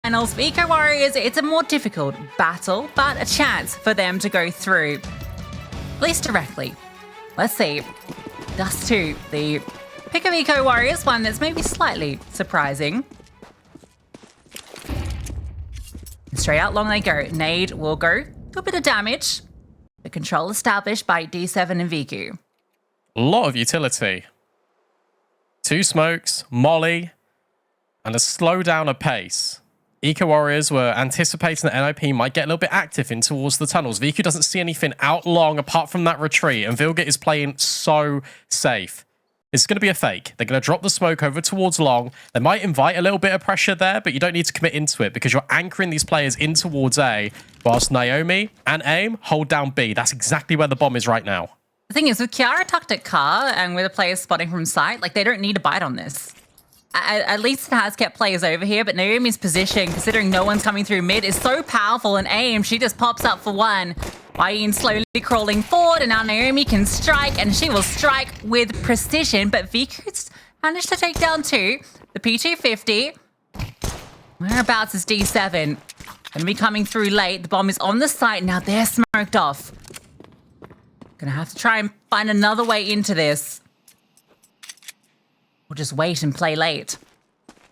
finals for Eco Warriors, it's a more difficult battle, but a chance for them to go through. At least directly. Let's see. Dust 2, the pick of Eco Warriors, one that's maybe slightly surprising. Straight out long they go. Nade will go. Do a bit of damage. The control established by D7 and VQ. A lot of utility. 2 smokes, molly, and a slowdown of pace. Eco Warriors were anticipating that NIP might get a little bit active in towards the tunnels. VQ doesn't see anything out long apart from that retreat, and Vilga is playing so safe. It's going to be a fake. They're going to drop the smoke over towards long. They might invite a little bit of pressure there, but you don't need to commit into it because you're anchoring these players in towards A, whilst Naomi and AIM hold down B. That's exactly where the bomb is right now. The thing is, with Kiara tucked at car and with the players spotting from sight, like, they don't need to bite on this. At least it has kept players over here, but Naomi's position, considering no one's coming through mid, is so powerful, and AIM, she just pops up for one. Wayne slowly crawling forward, and now Naomi can strike, and she will strike with precision, but VQ's managed to take down 2. The P250. Whereabouts is D7? Going to be coming through late. The bomb is on the site. Now they're smoked off. Gonna have to try and find another way into this. Or just wait and play late.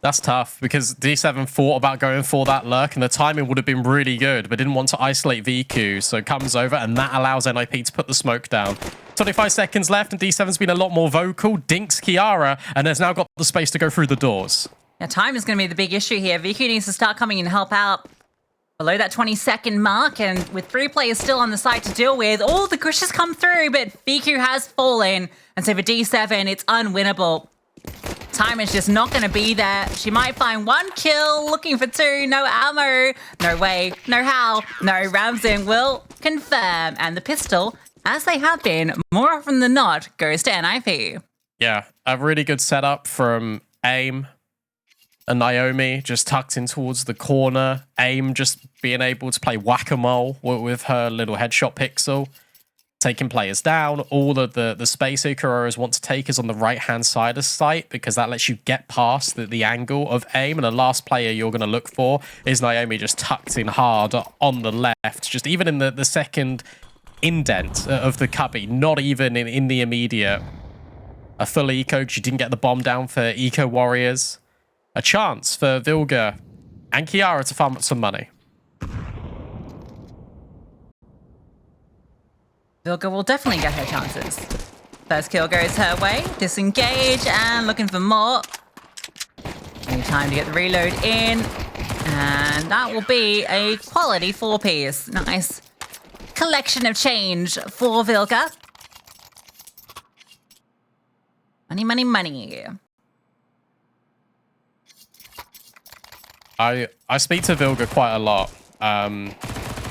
That's tough because D7 thought about going for that lurk and the timing would have been really good, but didn't want to isolate VQ. So comes over and that allows NIP to put the smoke down. 25 seconds left and D7's been a lot more vocal. Dinks Kiara and has now got the space to go through the doors. Yeah, time is going to be the big issue here. VQ needs to start coming and help out below that 20-second mark, and with 3 players still on the site to deal with, all the pushes come through, but VQ has fallen. And so for D7, it's unwinnable. Time is just not going to be there. She might find 1 kill, looking for 2, no ammo, no way, no how, no. Ramsden will confirm, and the pistol, as they have been, more often than not, goes to NIP. Yeah, a really good setup from AIM and Naomi, just tucked in towards the corner. AIM just being able to play whack-a-mole with her little headshot pixel, taking players down. All of the space Ikaroras want to take is on the right-hand side of site because that lets you get past the angle of AIM. And the last player you're going to look for is Naomi, just tucked in hard on the left, just even in the second indent of the cubby, not even in the immediate. A full eco because you didn't get the bomb down for Eco Warriors. A chance for Vilga and Kiara to farm up some money. Vilga will definitely get her chances. First kill goes her way. Disengage and looking for more. Any time to get the reload in. And that will be a quality 4-piece. Nice collection of change for Vilga. Money, money, money. I speak to Vilga quite a lot,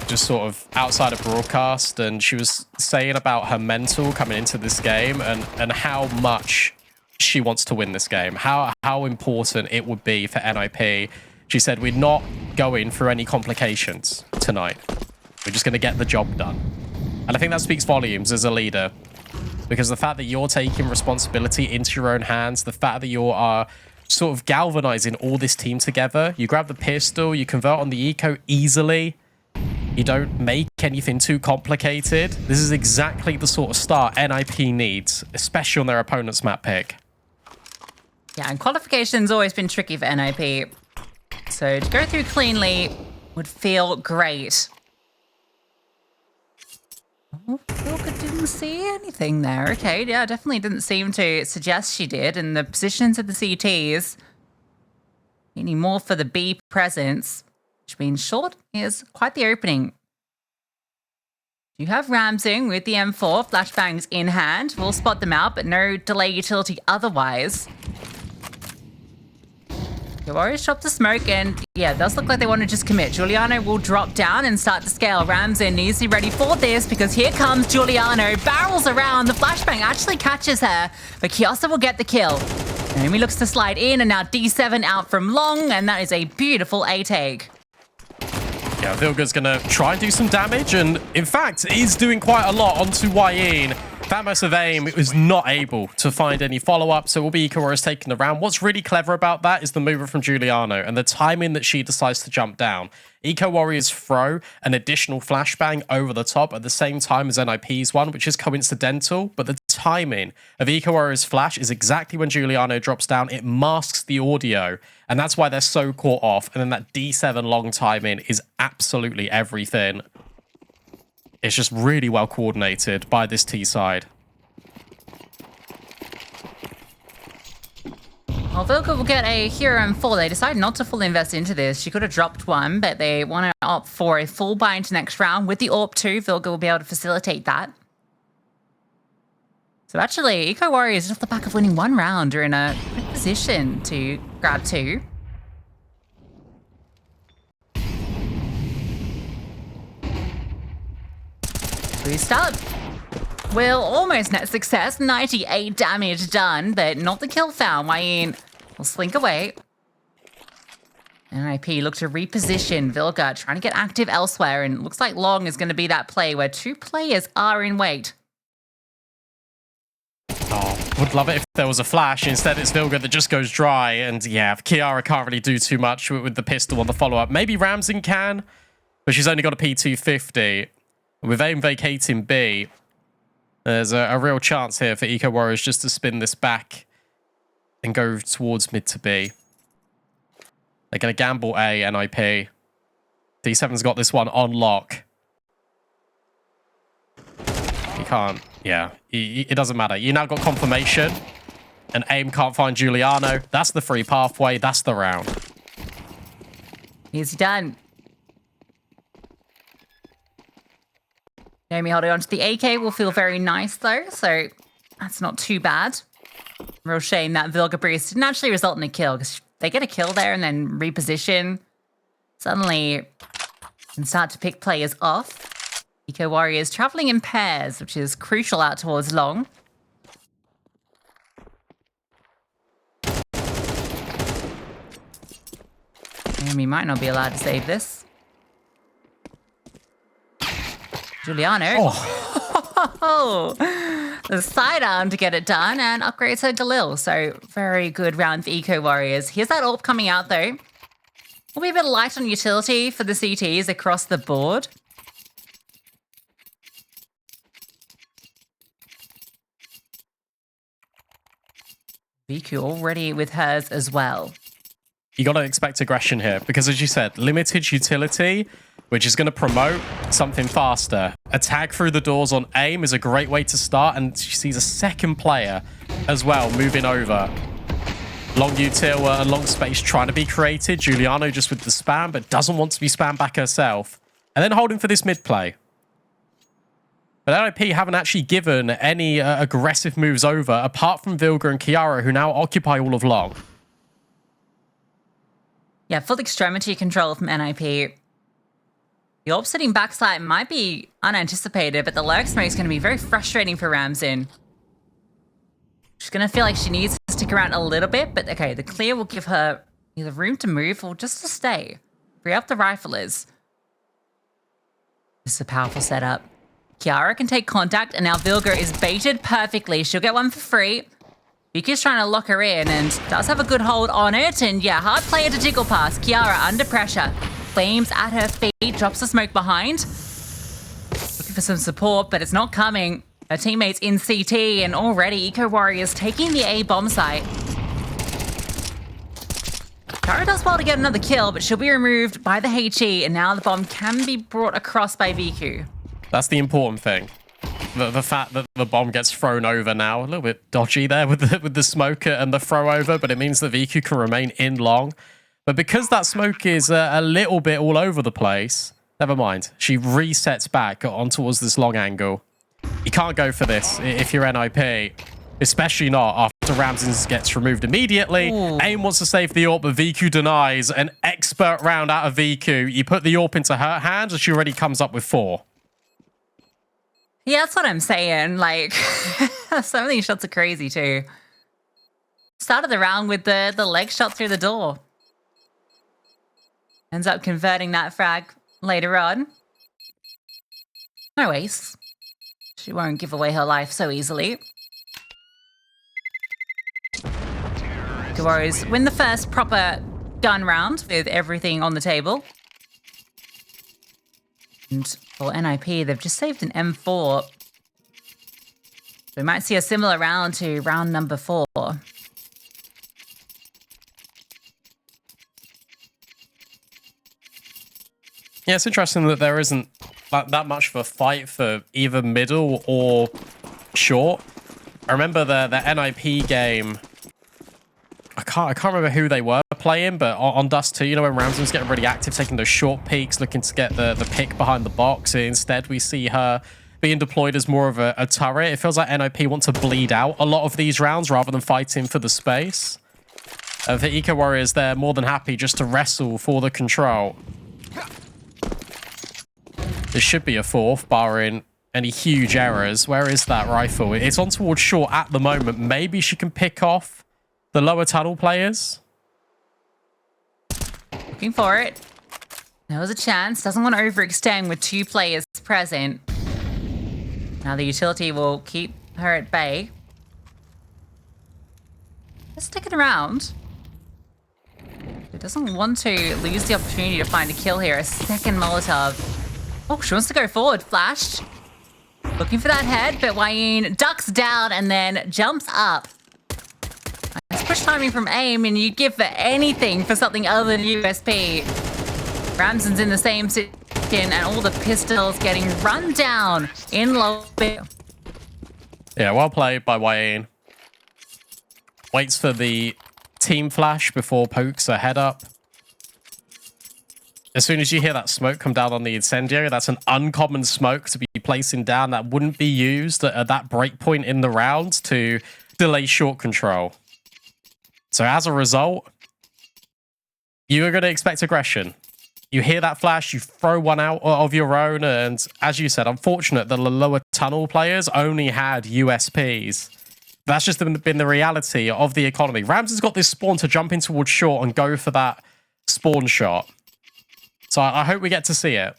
just sort of outside of broadcast, and she was saying about her mental coming into this game and how much she wants to win this game, how important it would be for NIP. She said, we're not going through any complications tonight. We're just going to get the job done. And I think that speaks volumes as a leader, because the fact that you're taking responsibility into your own hands, the fact that you are sort of galvanizing all this team together. You grab the pistol, you convert on the eco easily. You don't make anything too complicated. This is exactly the sort of start NIP needs, especially on their opponent's map pick. Yeah, and qualification's always been tricky for NIP. So to go through cleanly would feel great. Oh, Vilga didn't see anything there. Okay, yeah, definitely didn't seem to suggest she did. And the positions of the CTs, needing more for the B presence, which means short is quite the opening. You have Ramsing with the M4, flashbangs in hand. We'll spot them out, but no delay utility otherwise. The Warriors drop the smoke, and yeah, it does look like they want to just commit. Giuliano will drop down and start to scale. Ramsden needs to be ready for this because here comes Giuliano. Barrels around. The flashbang actually catches her, but Kiosa will get the kill. Naomi looks to slide in, and now D7 out from long, and that is a beautiful A-take. Yeah, Vilga's going to try and do some damage, and in fact, is doing quite a lot onto Wayne. Famos of AIM was not able to find any follow-up, so it will be Eco Warriors taking the round. What's really clever about that is the movement from Giuliano and the timing that she decides to jump down. Eco Warriors throw an additional flashbang over the top at the same time as NIP's one, which is coincidental, but the timing of Eco Warriors' flash is exactly when Giuliano drops down. It masks the audio, and that's why they're so caught off. And then that D7 long timing is absolutely everything. It's just really well coordinated by this T side. Well, Vilka will get a hero M4. They decided not to fully invest into this. She could have dropped one, but they want to opt for a full buy into next round. With the AWP 2, Vilka will be able to facilitate that. So actually, Eco Warriors, just off the back of winning one round, are in a good position to grab 2. Boost up. Will almost net success. 98 damage done, but not the kill found. Wayne will slink away. NIP look to reposition. Vilga trying to get active elsewhere, and looks like Long is going to be that play where 2 players are in wait. Oh, would love it if there was a flash. Instead, it's Vilga that just goes dry. And yeah, Kiara can't really do too much with the pistol on the follow-up. Maybe Ramsin can, but she's only got a P250. With AIM vacating B, there's a real chance here for Eco Warriors just to spin this back and go towards mid to B. They're going to gamble A, NIP. D7's got this one on lock. He can't. Yeah, it doesn't matter. You now got confirmation, and AIM can't find Giuliano. That's the free pathway. That's the round. Easy done. Naomi holding on to the AK will feel very nice, though, so that's not too bad. Real shame that Vilga Breeze didn't actually result in a kill, because they get a kill there and then reposition. Suddenly, can start to pick players off. Eco Warriors traveling in pairs, which is crucial out towards Long. Naomi might not be allowed to save this. Giuliano. Oh. The sidearm to get it done and upgrades her Galil. So very good round for Eco Warriors. Here's that AWP coming out though. Will be a bit light on utility for the CTs across the board. Viku already with hers as well. You got to expect aggression here because, as you said, limited utility, which is going to promote something faster. A tag through the doors on AIM is a great way to start, and she sees a second player as well moving over. Long util and long space trying to be created. Giuliano just with the spam, but doesn't want to be spammed back herself. And then holding for this mid play. But NIP haven't actually given any aggressive moves over, apart from Vilga and Kiara, who now occupy all of long. Yeah, full extremity control from NIP. The AWP sitting backside might be unanticipated, but the lurk smoke is going to be very frustrating for Ramsin. She's going to feel like she needs to stick around a little bit, but okay, the clear will give her either room to move or just to stay. Free up the riflers. This is a powerful setup. Kiara can take contact, and now Vilga is baited perfectly. She'll get one for free. Viku's trying to lock her in and does have a good hold on it. And yeah, hard player to jiggle past. Kiara under pressure. Flames at her feet, drops the smoke behind. Looking for some support, but it's not coming. Her teammates in CT, and already Eco Warriors taking the A bomb site. Kiara does well to get another kill, but she'll be removed by the HE, and now the bomb can be brought across by Viku. That's the important thing. The fact that the bomb gets thrown over now, a little bit dodgy there with the smoke and the throw over, but it means that Viku can remain in long. But because that smoke is a little bit all over the place, never mind. She resets back on towards this long angle. You can't go for this if you're NIP, especially not after Ramsin gets removed immediately. Ooh. AIM wants to save the AWP, but Viku denies. An expert round out of Viku. You put the AWP into her hands, and she already comes up with 4. Yeah, that's what I'm saying. Like, some of these shots are crazy too. Started the round with the leg shot through the door. Ends up converting that frag later on. No ace. She won't give away her life so easily. The Warriors win the first proper gun round with everything on the table. And for NIP, they've just saved an M4. We might see a similar round to round number 4. Yeah, it's interesting that there isn't that much of a fight for either middle or short. I remember the NIP game. I can't remember who they were playing, but on Dust 2, you know, when Ramsden was getting really active, taking those short peeks, looking to get the pick behind the box. Instead, we see her being deployed as more of a turret. It feels like NIP want to bleed out a lot of these rounds rather than fighting for the space. For Eco Warriors, they're more than happy just to wrestle for the control. This should be a 4th, barring any huge errors. Where is that rifle? It's on towards short at the moment. Maybe she can pick off the lower tunnel players. Looking for it. There was a chance. Doesn't want to overextend with 2 players present. Now the utility will keep her at bay. Just stick it around. She doesn't want to lose the opportunity to find a kill here. A second Molotov. Oh, she wants to go forward. Flashed. Looking for that head, but Wayne ducks down and then jumps up. Nice push timing from AIM, and you'd give for anything for something other than USP. Ramsden's in the same situation, and all the pistols getting run down in low. Yeah, well played by Wayne. Waits for the team flash before pokes her head up. As soon as you hear that smoke come down on the incendiary, that's an uncommon smoke to be placing down that wouldn't be used at that break point in the round to delay short control. So as a result, you are going to expect aggression. You hear that flash, you throw one out of your own, and as you said, unfortunate that the lower tunnel players only had USPs. That's just been the reality of the economy. Rams has got this spawn to jump in towards short and go for that spawn shot. So I hope we get to see it.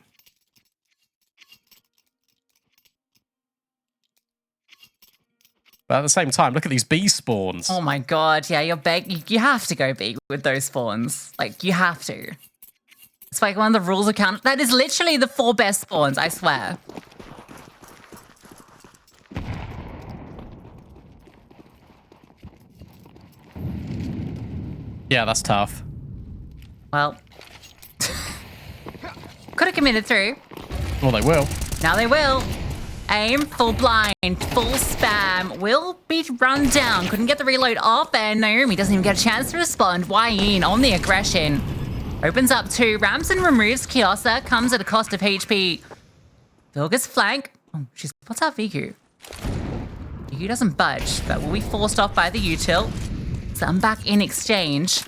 But at the same time, look at these B spawns. Oh my god, yeah, you have to go B with those spawns. Like, you have to. It's like one of the rules of count. That is literally the 4 best spawns, I swear. Yeah, that's tough. Well, could have committed through. Well, they will. Now they will. Aim, full blind, full spam, will be run down. Couldn't get the reload off, and Naomi doesn't even get a chance to respond. Wayne on the aggression. Opens up 2. Ramsden removes Kiosa, comes at a cost of HP. Vilga's flank. Oh, she's puts out Vigu. Vigu doesn't budge, but will be forced off by the util. Some back in exchange.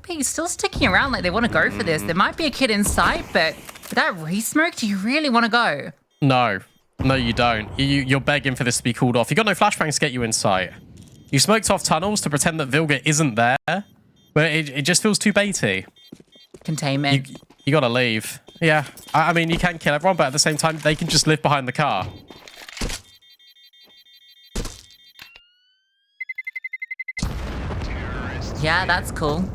Maybe still sticking around like they want to go for this. There might be a kid in sight, but with that re-smoke, do you really want to go? No. No, you don't. You're begging for this to be called off. You got no flashbangs to get you in sight. You smoked off tunnels to pretend that Vilga isn't there, but it just feels too baity. Containment. You got to leave. Yeah. I mean, you can kill everyone, but at the same time, they can just live behind the car. Yeah, that's cool.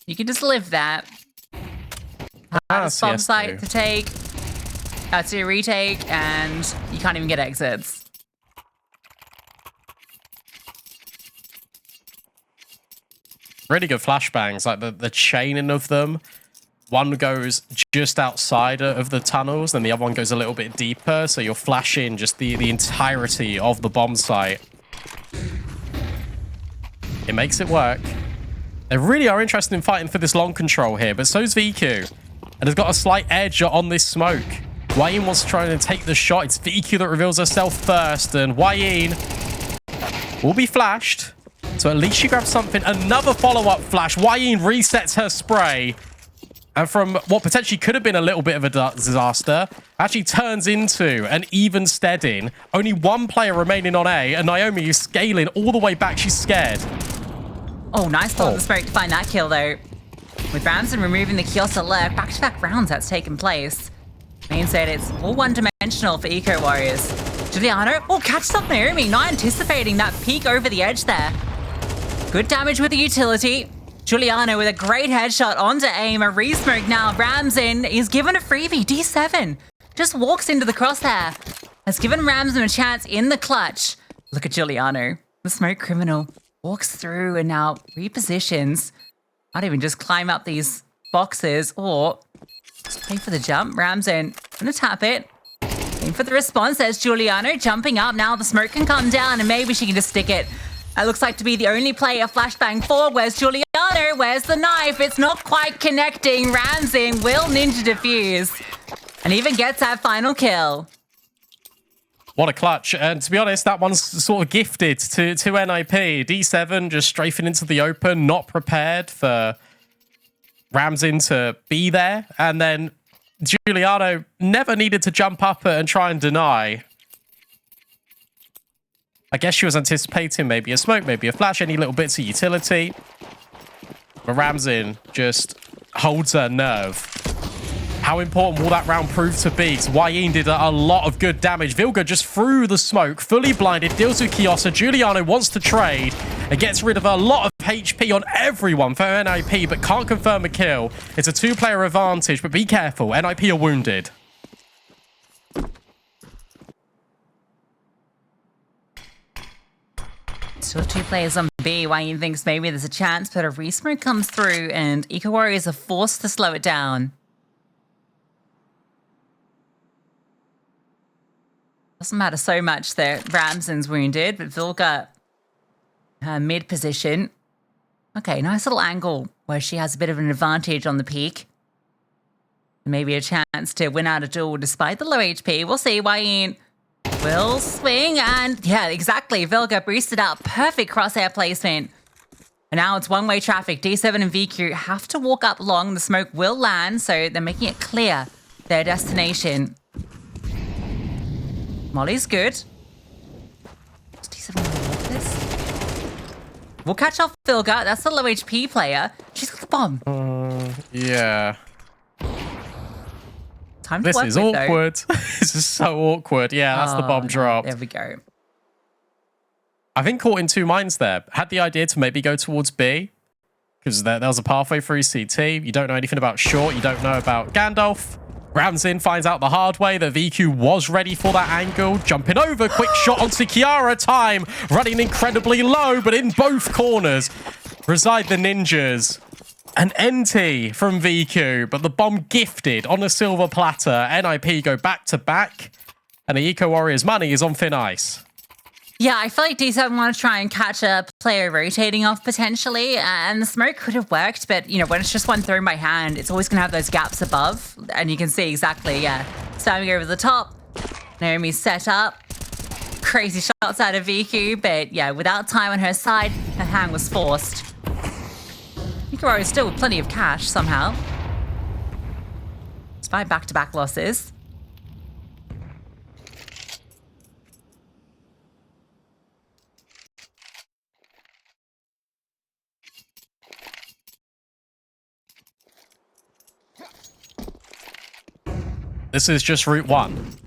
You can just live that. Have a bomb site to take, to retake, and you can't even get exits. Really good flashbangs, like the chaining of them. One goes just outside of the tunnels, and the other one goes a little bit deeper, so you're flashing just the entirety of the bomb site. It makes it work. They really are interested in fighting for this long control here, but so's VQ. And has got a slight edge on this smoke. Wayne wants to try and take the shot. It's VQ that reveals herself first, and Wayne will be flashed. So at least she grabs something. Another follow-up flash. Wayne resets her spray. And from what potentially could have been a little bit of a disaster, actually turns into an even steading. Only 1 player remaining on A, and Naomi is scaling all the way back. She's scared. Oh, nice ball in the smoke to find that kill, though. With Ramson removing the Kiosa lurk, back-to-back rounds that's taken place. Means that it's all one-dimensional for Eco Warriors. Giuliano, oh, catches up Naomi, not anticipating that peek over the edge there. Good damage with the utility. Giuliano with a great headshot onto aim, a re-smoke now. Ramson is given a freebie, D7. Just walks into the crosshair. Has given Ramson a chance in the clutch. Look at Giuliano, the smoke criminal. Walks through and now repositions. Might even just climb up these boxes or just pay for the jump. Ramson gonna tap it. Aim for the response. There's Giuliano jumping up. Now the smoke can come down and maybe she can just stick it. That looks like to be the only player flashbang forward. Where's Giuliano? Where's the knife? It's not quite connecting. Ramson will ninja defuse and even gets that final kill. What a clutch. And to be honest, that one's sort of gifted to NIP. D7 just strafing into the open, not prepared for Ramson to be there. And then Giuliano never needed to jump up and try and deny. I guess she was anticipating maybe a smoke, maybe a flash, any little bits of utility. But Ramson just holds her nerve. How important will that round prove to be? Because Wayne did a lot of good damage. Vilga just threw the smoke, fully blinded, deals with Kiosa. Giuliano wants to trade and gets rid of a lot of HP on everyone for NIP, but can't confirm a kill. It's a two-player advantage, but be careful. NIP are wounded. Still two players on B. Wayne thinks maybe there's a chance, but a re-smoke comes through and Eco Warriors are forced to slow it down. Doesn't matter so much that Ramson's wounded, but Vilga, mid position. Okay, nice little angle where she has a bit of an advantage on the peak. Maybe a chance to win out a duel despite the low HP. We'll see. Wayne will swing and yeah, exactly. Vilga boosted up. Perfect crosshair placement. And now it's one-way traffic. D7 and VQ have to walk up long. The smoke will land, so they're making it clear their destination. Molly's good. Does D7 want to walk this? We'll catch off Vilga. That's the low HP player. She's got the bomb. Yeah. Time to this work is with, awkward. This is so awkward. Yeah, that's the bomb drop. There we go. I think caught in two minds there. Had the idea to maybe go towards B, because there was a pathway through CT. You don't know anything about short. You don't know about Gandalf. Ramson finds out the hard way that VQ was ready for that angle. Jumping over, quick shot onto Kiara. Time running incredibly low, but in both corners reside the ninjas. An NT from VQ, but the bomb gifted on a silver platter. NIP go back to back, and the Eco Warriors money is on thin ice. Yeah, I feel like D7 want to try and catch a player rotating off potentially, and the smoke could have worked, but, you know, when it's just one thrown by hand, it's always going to have those gaps above, and you can see exactly, yeah, standing over the top. Naomi's set up. Crazy shots out of VQ, but, yeah, without time on her side, her hand was forced. Hikaru is still with plenty of cash, somehow. Despite back-to-back losses. This is just route one.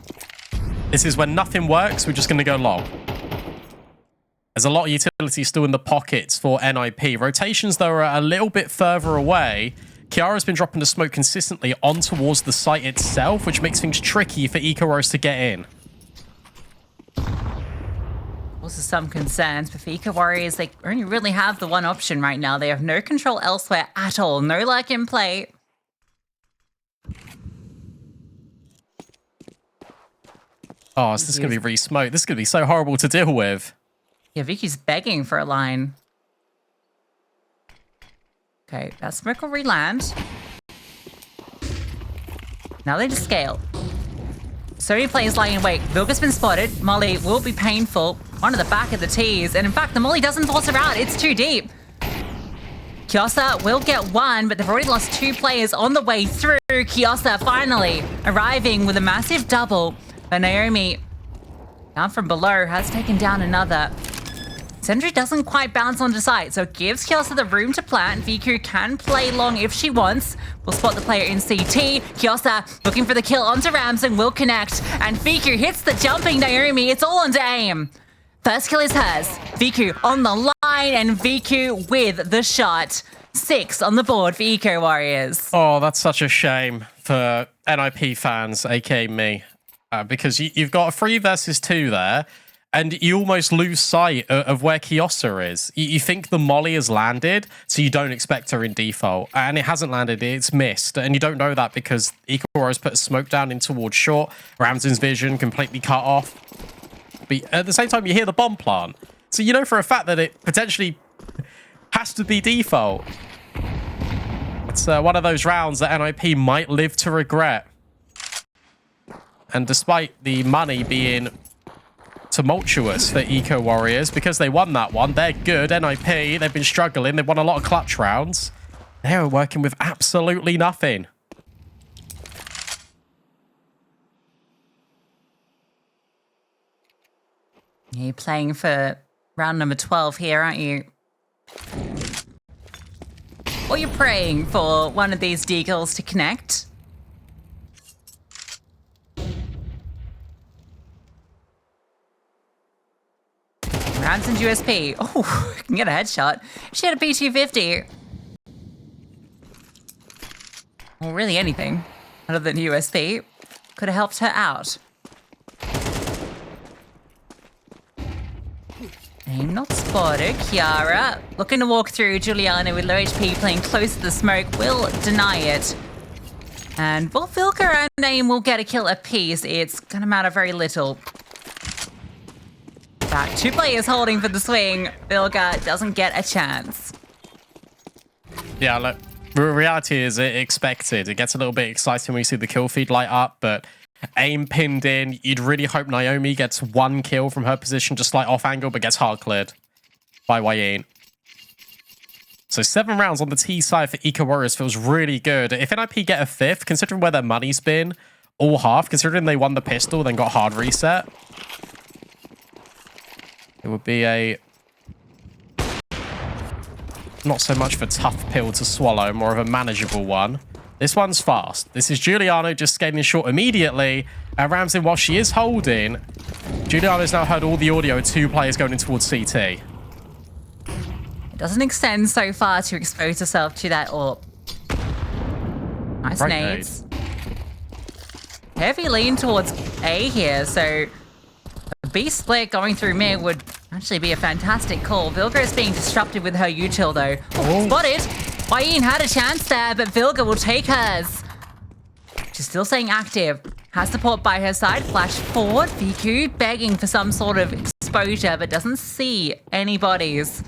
This is when nothing works, we're just going to go long. There's a lot of utility still in the pockets for NIP. Rotations, though, are a little bit further away. Kiara's been dropping the smoke consistently on towards the site itself, which makes things tricky for Eco to get in. Also some concerns, but for Eco Warriors, they only really have the one option right now. They have no control elsewhere at all. No luck in play. Oh, is this going to be re-smoked? This is going to be so horrible to deal with. Yeah, Vicky's begging for a line. Okay, that smoke will re-land. Now they just scale. So many players lying in wait. Vilga's been spotted. Molly will be painful. Onto the back of the tees. And in fact, the Molly doesn't force her out. It's too deep. Kiosa will get one, but they've already lost two players on the way through. Kiosa finally arriving with a massive double. But Naomi, down from below, has taken down another. Sentry doesn't quite bounce onto site, so it gives Kiosa the room to plant. Viku can play long if she wants. We'll spot the player in CT. Kiosa looking for the kill onto Rams and will connect. And Viku hits the jumping Naomi. It's all onto aim. First kill is hers. Viku on the line, and Viku with the shot. 6 on the board for Eco Warriors. Oh, that's such a shame for NIP fans, aka me, because you've got a 3 versus 2 there. And you almost lose sight of where Kiosa is. You think the molly has landed, so you don't expect her in default. And it hasn't landed, it's missed. And you don't know that because Ikora has put a smoke down in towards short. Ramsden's vision completely cut off. But at the same time, you hear the bomb plant. So you know for a fact that it potentially has to be default. It's one of those rounds that NIP might live to regret. And despite the money being tumultuous for Eco Warriors, because they won that one, they're good. NIP, they've been struggling. They've won a lot of clutch rounds. They're working with absolutely nothing. You're playing for round number 12 here, aren't you? Or you're praying for one of these deagles to connect. Ramsden's USP. Oh, can get a headshot. She had a P250. Well, really anything other than USP could have helped her out. Aim not spotted. Kiara looking to walk through. Juliana with low HP playing close to the smoke will deny it. And both Vilka and Aim will get a kill apiece. It's going to matter very little. Back 2 players holding for the swing. Vilga doesn't get a chance. Yeah, look, reality is expected. It gets a little bit exciting when you see the kill feed light up, but Aim pinned in. You'd really hope Naomi gets 1 kill from her position, just like off angle, but gets hard cleared by Wayne. So 7 rounds on the T side for Eco Warriors feels really good. If NIP get a 5th, considering where their money's been all half, considering they won the pistol, then got hard reset, it would be a not so much of a tough pill to swallow, more of a manageable one. This one's fast. This is Giuliano just scaling short immediately. And Ramsden, while she is holding, Giuliano's now heard all the audio of 2 players going in towards CT. It doesn't extend so far to expose yourself to that AWP. Nice Right nades. Heavy lean towards A here, so a B split going through mid would actually be a fantastic call. Vilga is being disrupted with her util though. Oh, spotted. Wayne had a chance there, but Vilga will take hers. She's still staying active. Has support by her side. Flash forward. VQ begging for some sort of exposure, but doesn't see any bodies.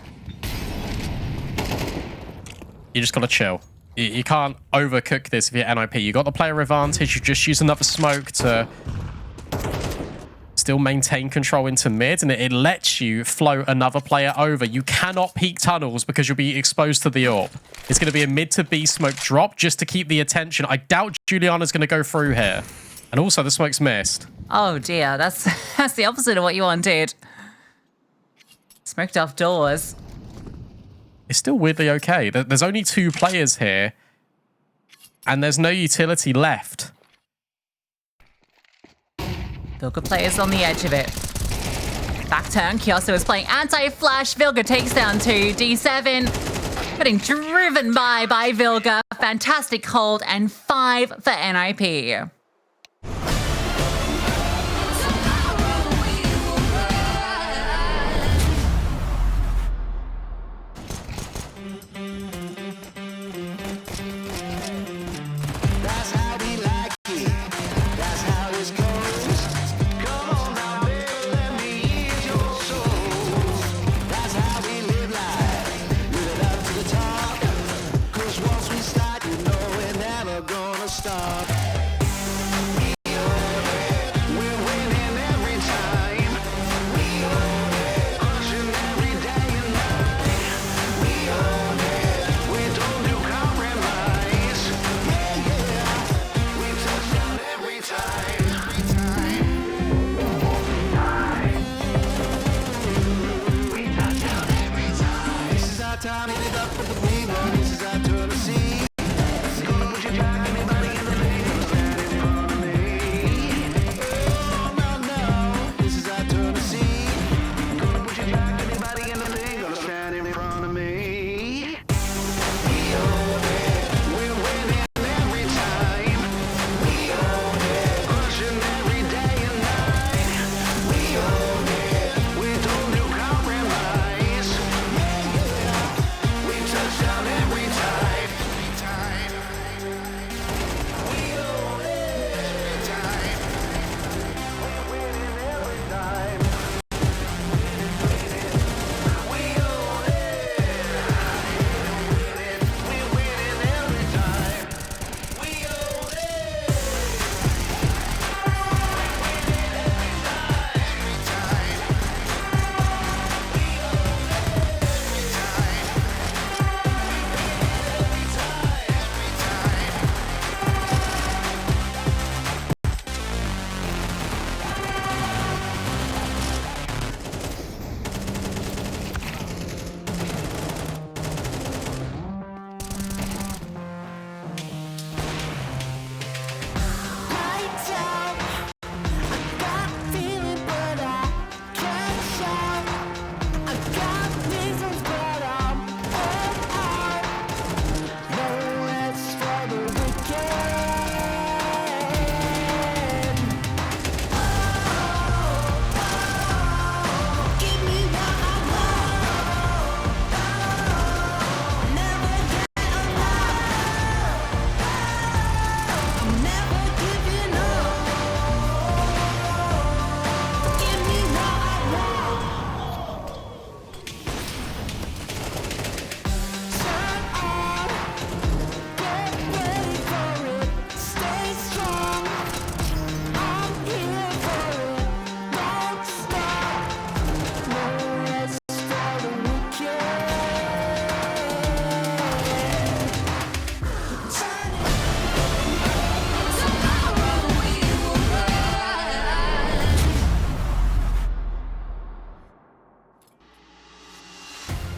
You just gotta chill. You can't overcook this if you're NIP. You got the player advantage. You just use another smoke to still maintain control into mid, and it lets you float another player over. You cannot peek tunnels because you'll be exposed to the AWP. It's going to be a mid to B smoke drop just to keep the attention. I doubt Juliana's going to go through here. And also the smoke's missed. Oh dear, that's the opposite of what you wanted. Smoked off doors. It's still weirdly okay. There's only 2 players here, and there's no utility left. Vilga players on the edge of it. Back turn, Kiosa is playing anti-flash. Vilga takes down 2. D7 getting driven by Vilga. Fantastic hold, and 5 for NIP.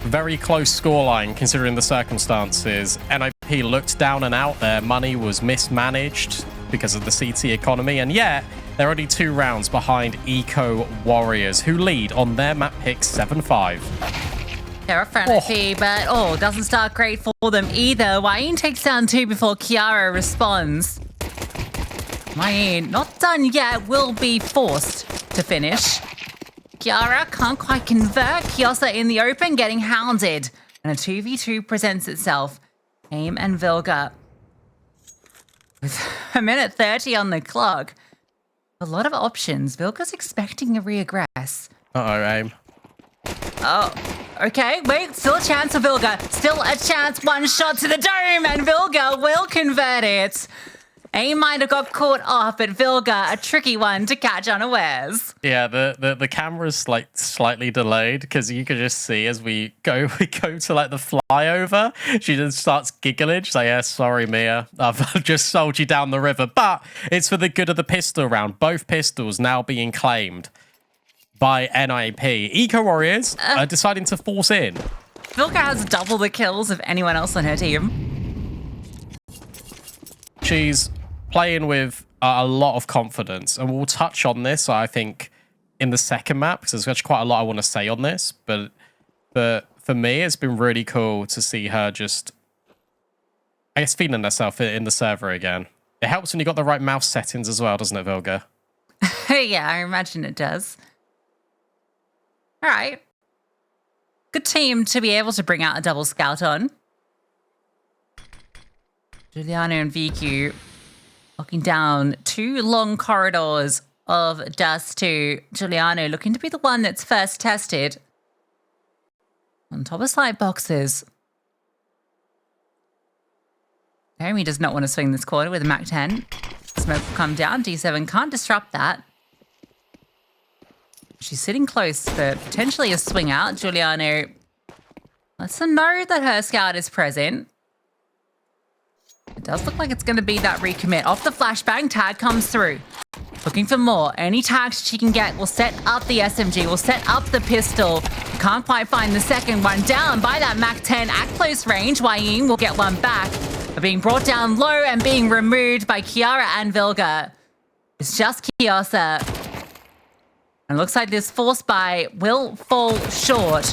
Very close scoreline considering the circumstances. NIP looked down and out. Their money was mismanaged because of the CT economy. And yet, they're only 2 rounds behind Eco Warriors, who lead on their map pick 7-5. They're a friendly, but doesn't start great for them either. Wayne takes down 2 before Kiara responds. Wayne, not done yet, will be forced to finish. Kiara can't quite convert. Kiosa in the open, getting hounded. And a 2v2 presents itself. AIM and Vilga. With a minute 30 on the clock. A lot of options. Vilga's expecting a reaggress. Uh-oh, AIM. Oh, okay. Wait, still a chance for Vilga. Still a chance. 1 shot to the dome, and Vilga will convert it. AIM might have got caught off, but Vilga, a tricky one to catch unawares. Yeah, the camera's like slightly delayed because you can just see as we go to like the flyover, she just starts giggling. She's like, yeah, sorry, Mia. I've just sold you down the river. But it's for the good of the pistol round. Both pistols now being claimed by NIP. Eco Warriors are deciding to force in. Vilga has double the kills of anyone else on her team. She's playing with a lot of confidence, and we'll touch on this, I think, in the second map, because there's actually quite a lot I want to say on this, but for me, it's been really cool to see her just, I guess, feeling herself in the server again. It helps when you got the right mouse settings as well, doesn't it, Vilga? Yeah, I imagine it does. All right. Good team to be able to bring out a double scout on. Giuliano and VQ locking down 2 long corridors of dust to Giuliano, looking to be the one that's first tested. On top of slight boxes. Jeremy does not want to swing this quarter with a MAC-10. Smoke will come down. D7 can't disrupt that. She's sitting close for potentially a swing out. Giuliano lets her know that her scout is present. It does look like it's going to be that recommit. Off the flashbang, tag comes through. Looking for more. Any tags she can get will set up the SMG, will set up the pistol. Can't quite find the second one. Down by that MAC-10 at close range. Wayne will get one back. But being brought down low and being removed by Kiara and Vilga. It's just Kiosa. And it looks like this force buy will fall short.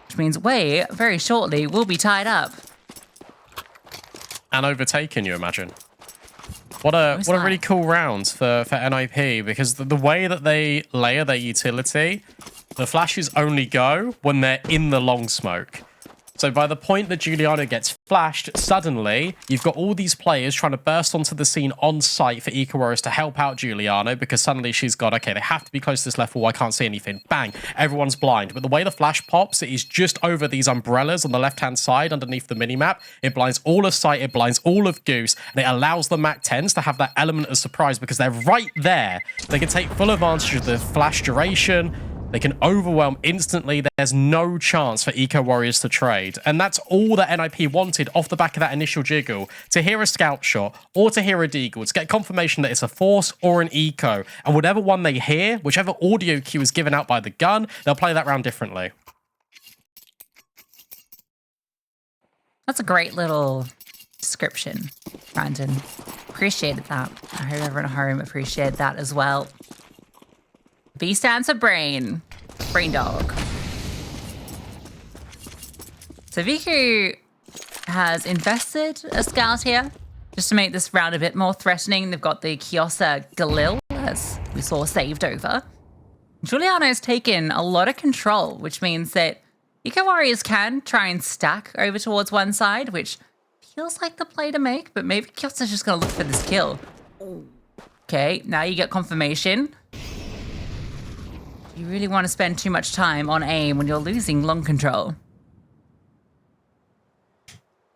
Which means Wei, very shortly, will be tied up. And overtaken, you imagine. What a really cool round for NIP, because the way that they layer their utility, the flashes only go when they're in the long smoke. So by the point that Giuliano gets flashed, suddenly you've got all these players trying to burst onto the scene on site for Eco Warriors to help out Giuliano, because suddenly she's got, okay, they have to be close to this left wall, I can't see anything. Bang, everyone's blind. But the way the flash pops, it is just over these umbrellas on the left-hand side underneath the minimap. It blinds all of sight, it blinds all of Goose, and it allows the MAC-10s to have that element of surprise because they're right there. They can take full advantage of the flash duration. They can overwhelm instantly. There's no chance for Eco Warriors to trade. And that's all that NIP wanted off the back of that initial jiggle. To hear a scout shot or to hear a deagle, to get confirmation that it's a force or an eco. And whatever one they hear, whichever audio cue is given out by the gun, they'll play that round differently. That's a great little description, Brandon. Appreciated that. I hope everyone at home appreciated that as well. B stands for brain. Brain dog. So Viku has invested a scout here just to make this round a bit more threatening. They've got the Kiosa Galil, as we saw, saved over. Giuliano's taken a lot of control, which means that Eco Warriors can try and stack over towards one side, which feels like the play to make, but maybe Kiosa's just going to look for this kill. Okay, now you get confirmation. You really want to spend too much time on aim when you're losing long control.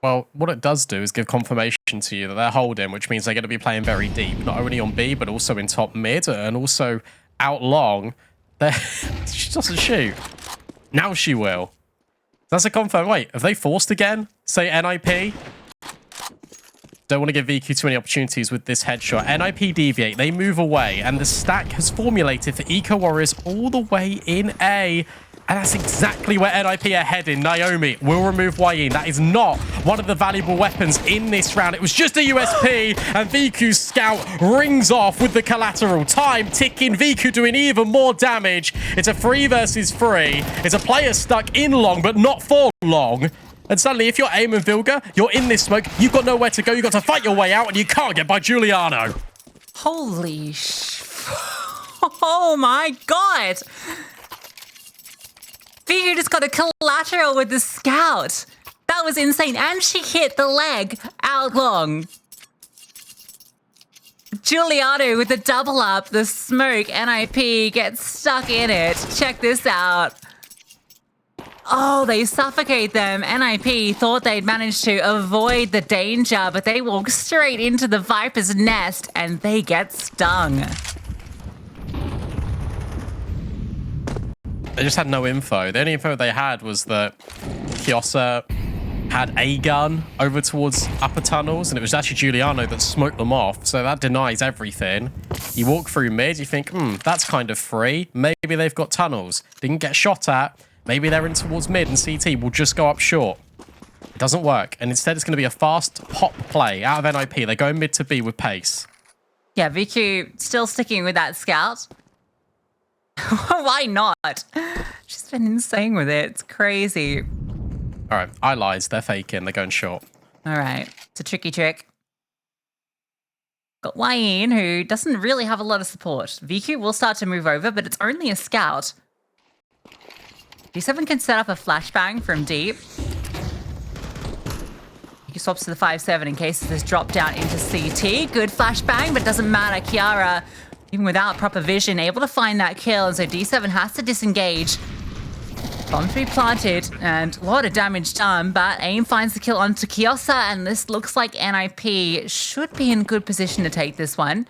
Well, what it does do is give confirmation to you that they're holding, which means they're going to be playing very deep, not only on B, but also in top mid, and also out long. She doesn't shoot. Now she will. That's a confirm. Wait, have they forced again? Say NIP? Don't want to give VQ too many opportunities with this headshot. NIP deviate, they move away, and the stack has formulated for Eco Warriors all the way in A. And that's exactly where NIP are heading. Naomi will remove Wayne. That is not one of the valuable weapons in this round. It was just a USP, and VQ's scout rings off with the collateral. Time ticking, VQ doing even more damage. It's a 3 versus 3. It's a player stuck in long, but not for long. And suddenly, if you're AIM and Vilga, you're in this smoke. You've got nowhere to go. You've got to fight your way out, and you can't get by Giuliano. Holy oh my god! VQ just got a collateral with the scout. That was insane. And she hit the leg out long. Giuliano with the double up, the smoke. NIP gets stuck in it. Check this out. Oh, they suffocate them. NIP thought they'd managed to avoid the danger, but they walk straight into the Viper's nest and they get stung. They just had no info. The only info they had was that Kiosa had a gun over towards upper tunnels, and it was actually Giuliano that smoked them off, so that denies everything. You walk through mid, you think, that's kind of free. Maybe they've got tunnels. Didn't get shot at. Maybe they're in towards mid, and CT will just go up short. It doesn't work, and instead it's going to be a fast pop play out of NIP. They go mid to B with pace. Yeah, VQ still sticking with that scout. Why not? She's been insane with it. It's crazy. All right, I lies. They're faking. They're going short. All right, it's a tricky trick. Got Wayne, who doesn't really have a lot of support. VQ will start to move over, but it's only a scout. D7 can set up a flashbang from deep. He swaps to the 5-7 in case this drop down into CT. Good flashbang, but doesn't matter. Kiara, even without proper vision, able to find that kill, and so D7 has to disengage. Bomb to be planted, and a lot of damage done, but AIM finds the kill onto Kiosa, and this looks like NIP should be in good position to take this one.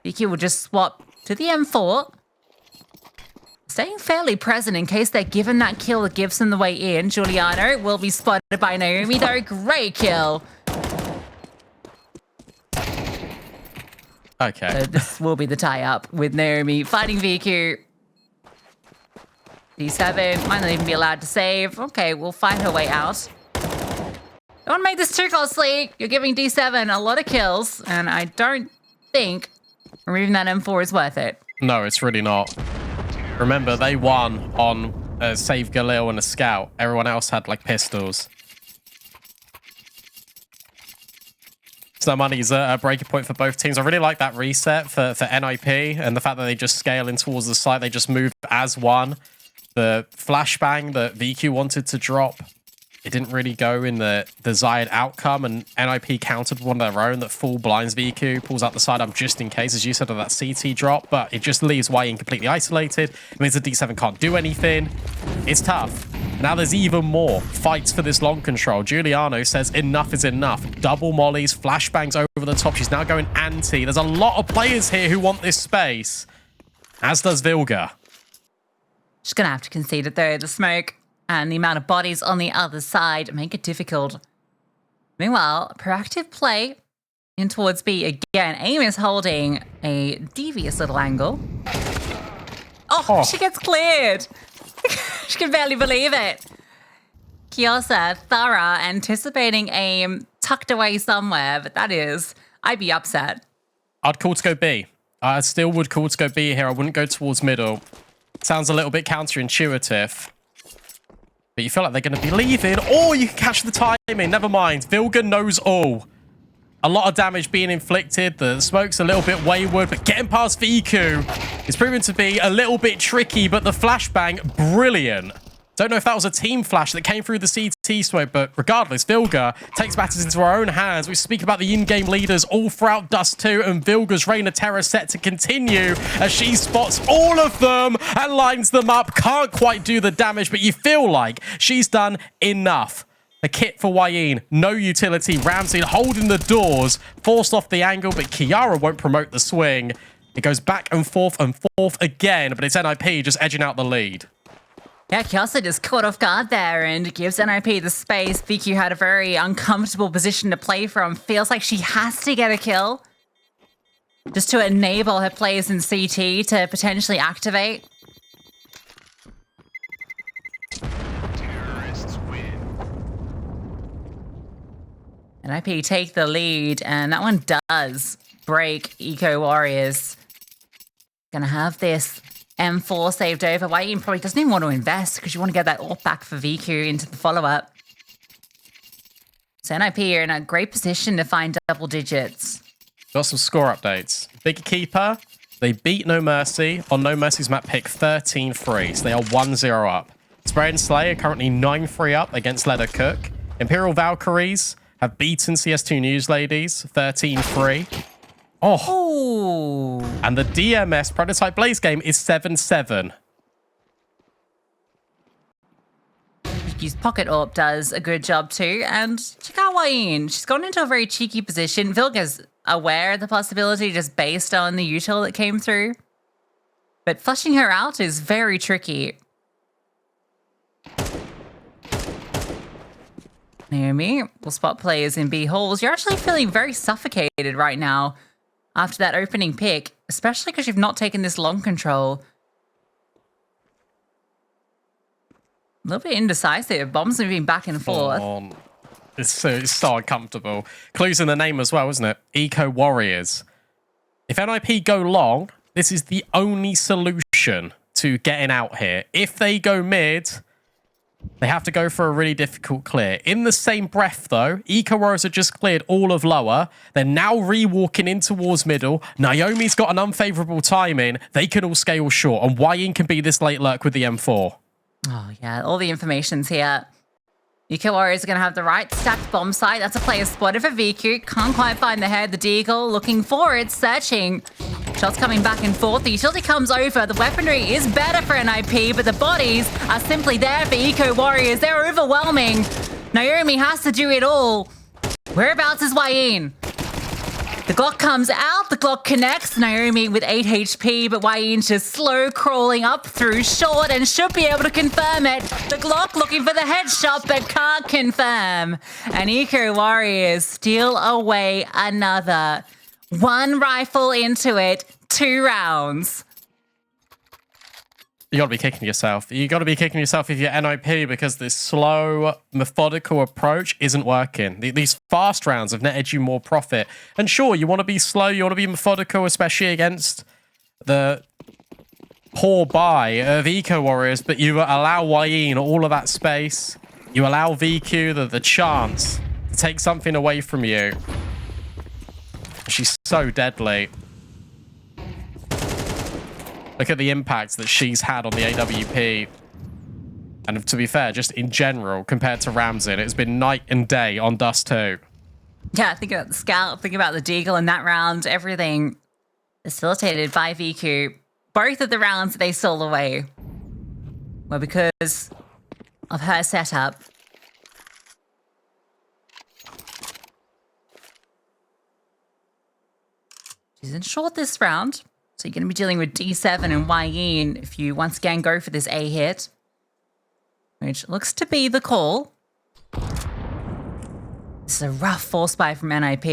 VQ will just swap to the M4. Staying fairly present in case they're given that kill that gives them the way in. Giuliano will be spotted by Naomi, though. Great kill. Okay. So this will be the tie-up with Naomi fighting VQ. D7 might not even be allowed to save. Okay, we'll find her way out. Don't want to make this too costly. You're giving D7 a lot of kills, and I don't think removing that M4 is worth it. No, it's really not. Remember, they won on a save Galil and a scout. Everyone else had, like, pistols. So money's a breaking point for both teams. I really like that reset for NIP and the fact that they just scale in towards the site. They just move as one. The flashbang that VQ wanted to drop, it didn't really go in the desired outcome, and NIP countered one of their own that full blinds VQ, pulls out the sidearm just in case, as you said, of that CT drop, but it just leaves Wayne completely isolated. It means the D7 can't do anything. It's tough. Now there's even more fights for this long control. Giuliano says enough is enough. Double mollies, flashbangs over the top. She's now going anti. There's a lot of players here who want this space, as does Vilga. She's going to have to concede it, though. The smoke and the amount of bodies on the other side make it difficult. Meanwhile, proactive play in towards B again. AIM is holding a devious little angle. Oh. She gets cleared. She can barely believe it. Kiosa, thorough, anticipating AIM tucked away somewhere, but that is, I'd be upset. I'd call to go B. I still would call to go B here. I wouldn't go towards middle. Sounds a little bit counterintuitive. But you feel like they're going to be leaving. Or you can catch the timing. Never mind. Vilga knows all. A lot of damage being inflicted. The smoke's a little bit wayward, but getting past VQ is proven to be a little bit tricky, but the flashbang, brilliant. Don't know if that was a team flash that came through the CT smoke, but regardless, Vilga takes matters into her own hands. We speak about the in-game leaders all throughout Dust 2, and Vilga's reign of terror set to continue as she spots all of them and lines them up. Can't quite do the damage, but you feel like she's done enough. A kit for Wayne, no utility. Ramsey holding the doors, forced off the angle, but Kiara won't promote the swing. It goes back and forth again, but it's NIP just edging out the lead. Yeah, Kiosa just caught off guard there and gives NIP the space. VQ had a very uncomfortable position to play from. Feels like she has to get a kill just to enable her players in CT to potentially activate. NIP take the lead, and that one does break Eco Warriors. Gonna have this M4 saved over. Wayne probably doesn't even want to invest because you want to get that AWP back for VQ into the follow-up. So NIP are in a great position to find double digits. Got some score updates. Big Keeper, they beat No Mercy on No Mercy's map pick 13-3, so they are 1-0 up. Spray and Slay are currently 9-3 up against Leder Cook. Imperial Valkyries have beaten CS2 News Ladies 13-3. Oh. Ooh. And the DMS Prototype Blaze game is 7-7. Use Pocket AWP does a good job too. And check out Wayne. She's gone into a very cheeky position. Vilga's aware of the possibility just based on the util that came through. But flushing her out is very tricky. Naomi will spot players in B holes. You're actually feeling very suffocated right now after that opening pick, especially because you've not taken this long control. A little bit indecisive. Bombs moving back and forth. It's so uncomfortable. Clues in the name as well, isn't it? Eco Warriors. If NIP go long, this is the only solution to getting out here. If they go mid, they have to go for a really difficult clear. In the same breath, though, Eco Warriors have just cleared all of lower. They're now re-walking in towards middle. Naomi's got an unfavorable timing. They can all scale short, and Wayne can be this late lurk with the M4. Oh, yeah. All the information's here. Eco Warriors are going to have the right stacked bomb site. That's a player spotted for VQ. Can't quite find the head. The Deagle looking for it, searching. Shots coming back and forth. The utility comes over. The weaponry is better for NIP, but the bodies are simply there for Eco Warriors. They're overwhelming. Naomi has to do it all. Whereabouts is Wayne? The Glock comes out, the Glock connects. Naomi with 8 HP, but Wayne's just slow crawling up through short and should be able to confirm it. The Glock looking for the headshot, but can't confirm. And Eco Warriors steal away another. 1 rifle into it, 2 rounds. You got to be kicking yourself. You got to be kicking yourself if you're NIP because this slow, methodical approach isn't working. These fast rounds have netted you more profit. And sure, you want to be slow, you want to be methodical, especially against the poor buy of Eco Warriors, but you allow Wayne all of that space. You allow VQ the chance to take something away from you. She's so deadly. Look at the impact that she's had on the AWP. And to be fair, just in general, compared to Ramsey, it's been night and day on Dust 2. Yeah, think about the Scout, think about the Deagle in that round. Everything facilitated by VQ. Both of the rounds that they stole away were because of her setup. She's in short this round. So you're going to be dealing with D7 and Wayne if you once again go for this A hit, which looks to be the call. This is a rough force buy from NIP.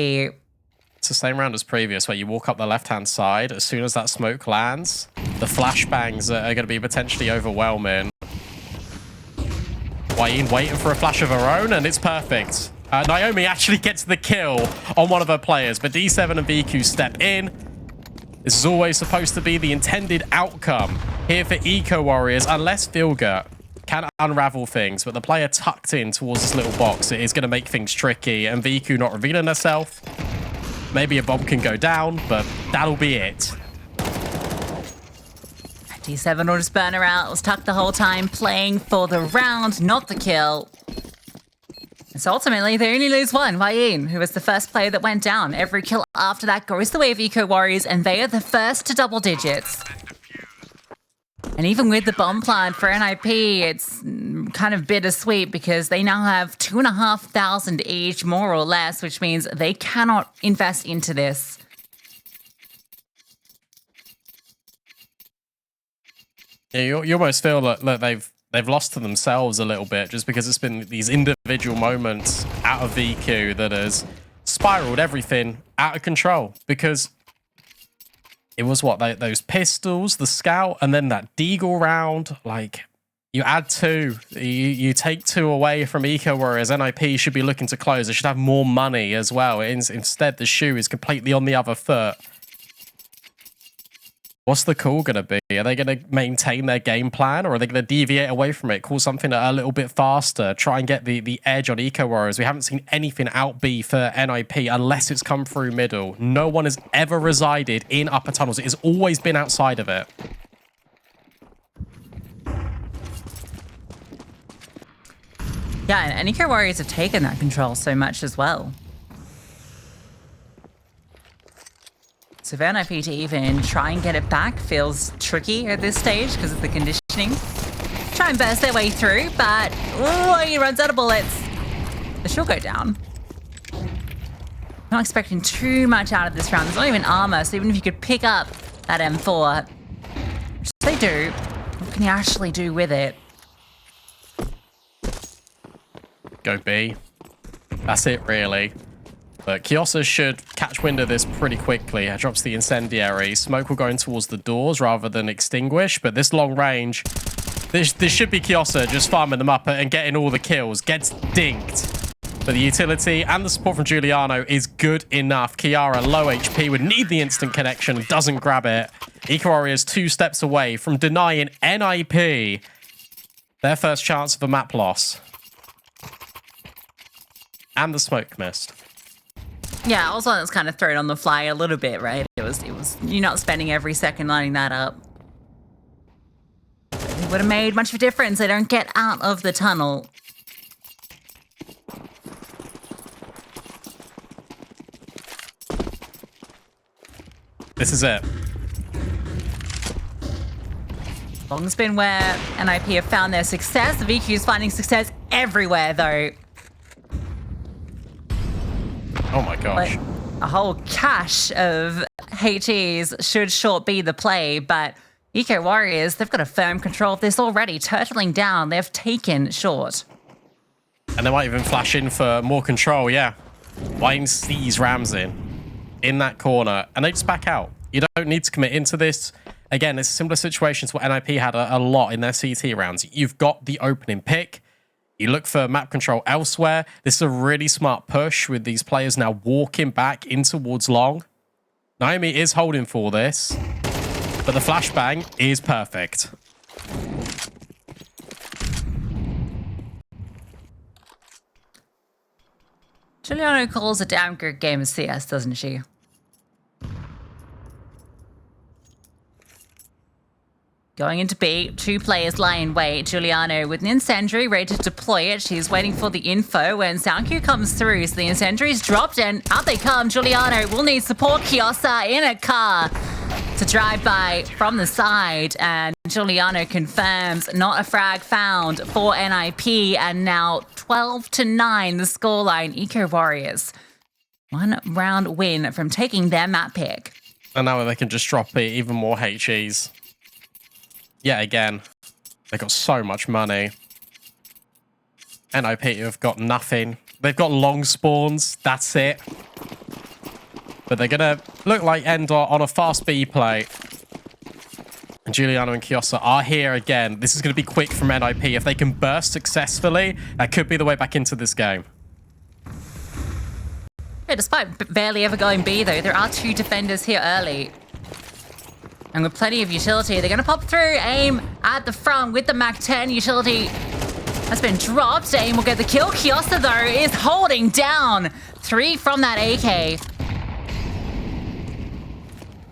It's the same round as previous where you walk up the left-hand side. As soon as that smoke lands, the flashbangs are going to be potentially overwhelming. Wayne waiting for a flash of her own, and it's perfect. Naomi actually gets the kill on one of her players, but D7 and VQ step in. This is always supposed to be the intended outcome here for Eco Warriors, unless Vilga can unravel things. But the player tucked in towards this little box, it is going to make things tricky. And VQ not revealing herself. Maybe a bomb can go down, but that'll be it. D7 will just burn her out. Was tucked the whole time, playing for the round, not the kill. So ultimately, they only lose one. Wayne, who was the first player that went down. Every kill after that goes the way of Eco Warriors, and they are the first to double digits. And even with the bomb plant for NIP, it's kind of bittersweet because they now have 2,500 each, more or less, which means they cannot invest into this. Yeah, you almost feel that they've lost to themselves a little bit just because it's been these individual moments out of VQ that has spiraled everything out of control. Because it was what, those pistols, the Scout, and then that Deagle round. Like, You add 2. You take 2 away from Eco Warriors. NIP should be looking to close. They should have more money as well. Instead, the shoe is completely on the other foot. What's the call going to be? Are they going to maintain their game plan, or are they going to deviate away from it, call something a little bit faster, try and get the edge on Eco Warriors? We haven't seen anything out B for NIP unless it's come through middle. No one has ever resided in upper tunnels. It has always been outside of it. Yeah, and Eco Warriors have taken that control so much as well. So for NIP to even try and get it back feels tricky at this stage because of the conditioning. Try and burst their way through, but he runs out of bullets. She'll go down. Not expecting too much out of this round. There's not even armor, so even if you could pick up that M4, which they do, what can you actually do with it? Go B. That's it, really. But Kiosa should catch wind of this pretty quickly. It drops the incendiary. Smoke will go in towards the doors rather than extinguish. But this long range, this should be Kiosa just farming them up and getting all the kills. Gets dinked. But the utility and the support from Giuliano is good enough. Kiara, low HP, would need the instant connection. Doesn't grab it. Eco Warriors 2 steps away from denying NIP their first chance of a map loss. And the smoke missed. Yeah, also that's kind of thrown on the fly a little bit, right? It was you're not spending every second lining that up. It would have made much of a difference. They don't get out of the tunnel. This is it. Long's been where NIP have found their success. The VQ's finding success everywhere, though. Oh my gosh. But a whole cache of HEs should short be the play, but Eco Warriors, they've got a firm control of this already. Turtling down, they've taken short. And they might even flash in for more control, yeah. Wayne sees Ramsey in that corner, and they just back out. You don't need to commit into this. Again, it's a similar situation to what NIP had a lot in their CT rounds. You've got the opening pick. You look for map control elsewhere. This is a really smart push with these players now walking back in towards long. Naomi is holding for this, but the flashbang is perfect. Giuliano calls a damn good game of CS, doesn't she? Going into B, 2 players lie in wait. Giuliano with an incendiary ready to deploy it. She's waiting for the info when Soundcue comes through. So the incendiary's dropped and out they come. Giuliano will need support. Kiosa in a car to drive by from the side. And Giuliano confirms not a frag found for NIP. And now 12-9 the scoreline. Eco Warriors. 1 round win from taking their map pick. And now they can just drop it even more HEs. Yeah, again, they got so much money. NIP have got nothing. They've got long spawns. That's it. But they're going to look like end on a fast B play. And Giuliano and Kiosa are here again. This is going to be quick from NIP. If they can burst successfully, that could be the way back into this game. Yeah, despite barely ever going B, though, there are 2 defenders here early. And with plenty of utility, they're going to pop through. Aim at the front with the MAC-10. Utility has been dropped. Aim will get the kill. Kiosa, though, is holding down 3 from that AK.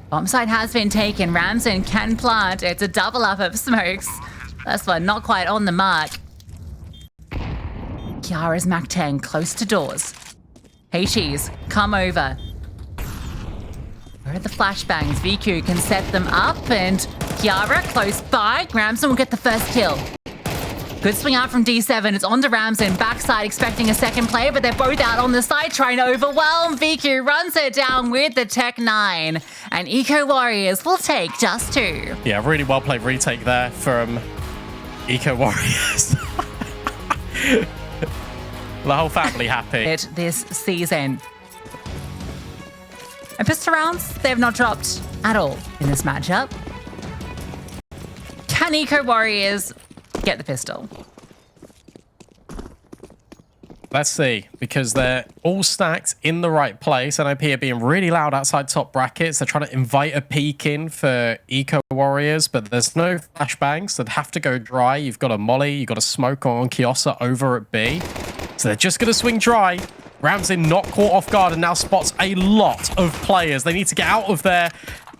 Bomb site has been taken. Ramson can plant. It's a double up of smokes. That's one not quite on the mark. Kiara's MAC-10 close to doors. HEs come over. Where are the flashbangs? VQ can set them up, and Kiara close by. Ramson will get the first kill. Good swing out from D7. It's on to Ramson. Backside expecting a second play, but they're both out on the side trying to overwhelm. VQ runs it down with the Tech 9. And Eco Warriors will take just 2. Yeah, really well played retake there from Eco Warriors. The whole family happy. This season. And pistol rounds, they have not dropped at all in this matchup. Can Eco Warriors get the pistol. Let's see, because they're all stacked in the right place. NIP are being really loud outside top brackets. They're trying to invite a peek in for Eco Warriors, but there's no flashbangs. They'd have to go dry. You've got a molly. You've got a smoke on Kiosa over at B. So they're just going to swing dry. Ramsey not caught off guard and now spots a lot of players. They need to get out of there.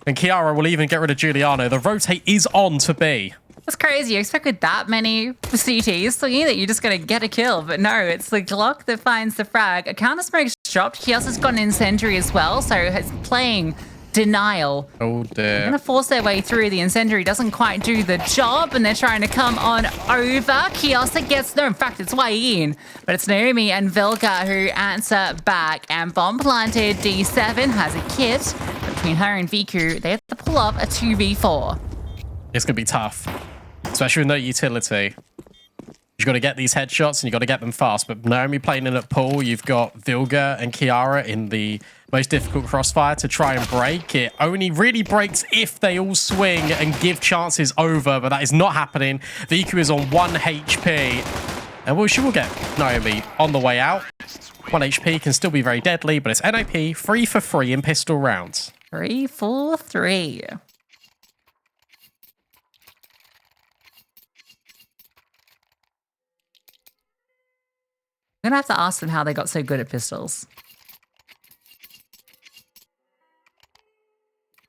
And Kiara will even get rid of Giuliano. The rotate is on to B. That's crazy. You expect with that many CTs, thinking that you're just going to get a kill. But no, it's the Glock that finds the frag. A counter smoke's dropped. Kiyosa's got an incendiary as well, so it's playing denial. Oh, dear. They're going to force their way through. The incendiary doesn't quite do the job, and they're trying to come on over. Kiyosa gets, no, in fact, it's way in. But it's Naomi and Vilga who answer back. And bomb planted. D7 has a kit. Between her and Viku, they have to pull off a 2v4. It's going to be tough. Especially with no utility. You've got to get these headshots and you've got to get them fast. But Naomi playing in at pool, you've got Vilga and Kiara in the most difficult crossfire to try and break. It only really breaks if they all swing and give chances over, but that is not happening. Viku is on 1 HP. And well, she will get Naomi on the way out. 1 HP can still be very deadly, but it's NIP 3 for 3 in pistol rounds. 3 for 3. I'm going to have to ask them how they got so good at pistols.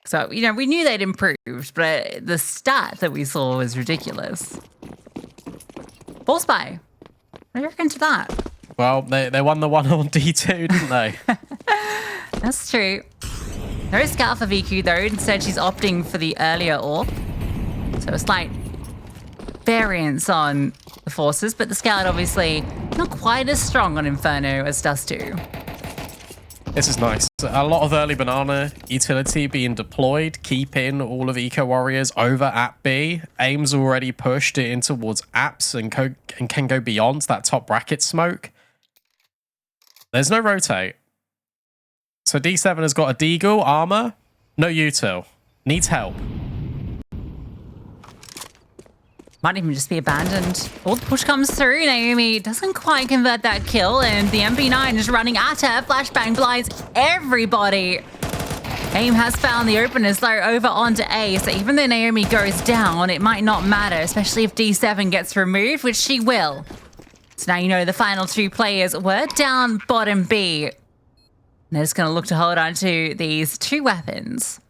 So, you know, we knew they'd improved, but the stat that we saw was ridiculous. Ball spy. What do you reckon to that? Well, they won the one on D2, didn't they? That's true. There is scout for VQ, though. Instead, she's opting for the earlier AWP. So a slight variance on the forces, but the scout obviously not quite as strong on Inferno as Dust 2. This is nice. A lot of early banana utility being deployed, keeping all of Eco Warriors over at B. Aim's already pushed it in towards apps and can go beyond that top bracket smoke. There's no rotate. So D7 has got a Deagle, armor, no util. Needs help. Might even just be abandoned. All the push comes through. Naomi doesn't quite convert that kill, and the MP9 is running at her. Flashbang blinds everybody. AIM has found the openers, though, over onto A, so even though Naomi goes down, it might not matter, especially if D7 gets removed, which she will. So now you know the final 2 players were down bottom B. And they're just going to look to hold on to these 2 weapons.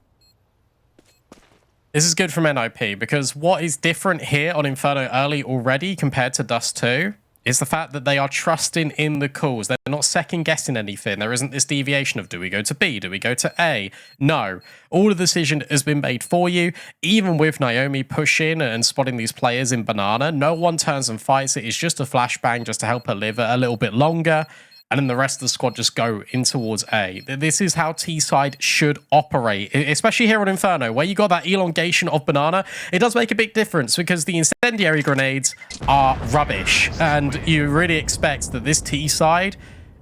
This is good from NIP because what is different here on Inferno early already compared to Dust 2 is the fact that they are trusting in the calls. They're not second guessing anything. There isn't this deviation of do we go to B, do we go to A? No. All the decision has been made for you. Even with Naomi pushing and spotting these players in banana, no one turns and fights it. It's just a flashbang just to help her live a little bit longer. And then the rest of the squad just go in towards A. This is how T-side should operate, especially here on Inferno, where you got that elongation of banana. It does make a big difference because the incendiary grenades are rubbish. And you really expect that this T-side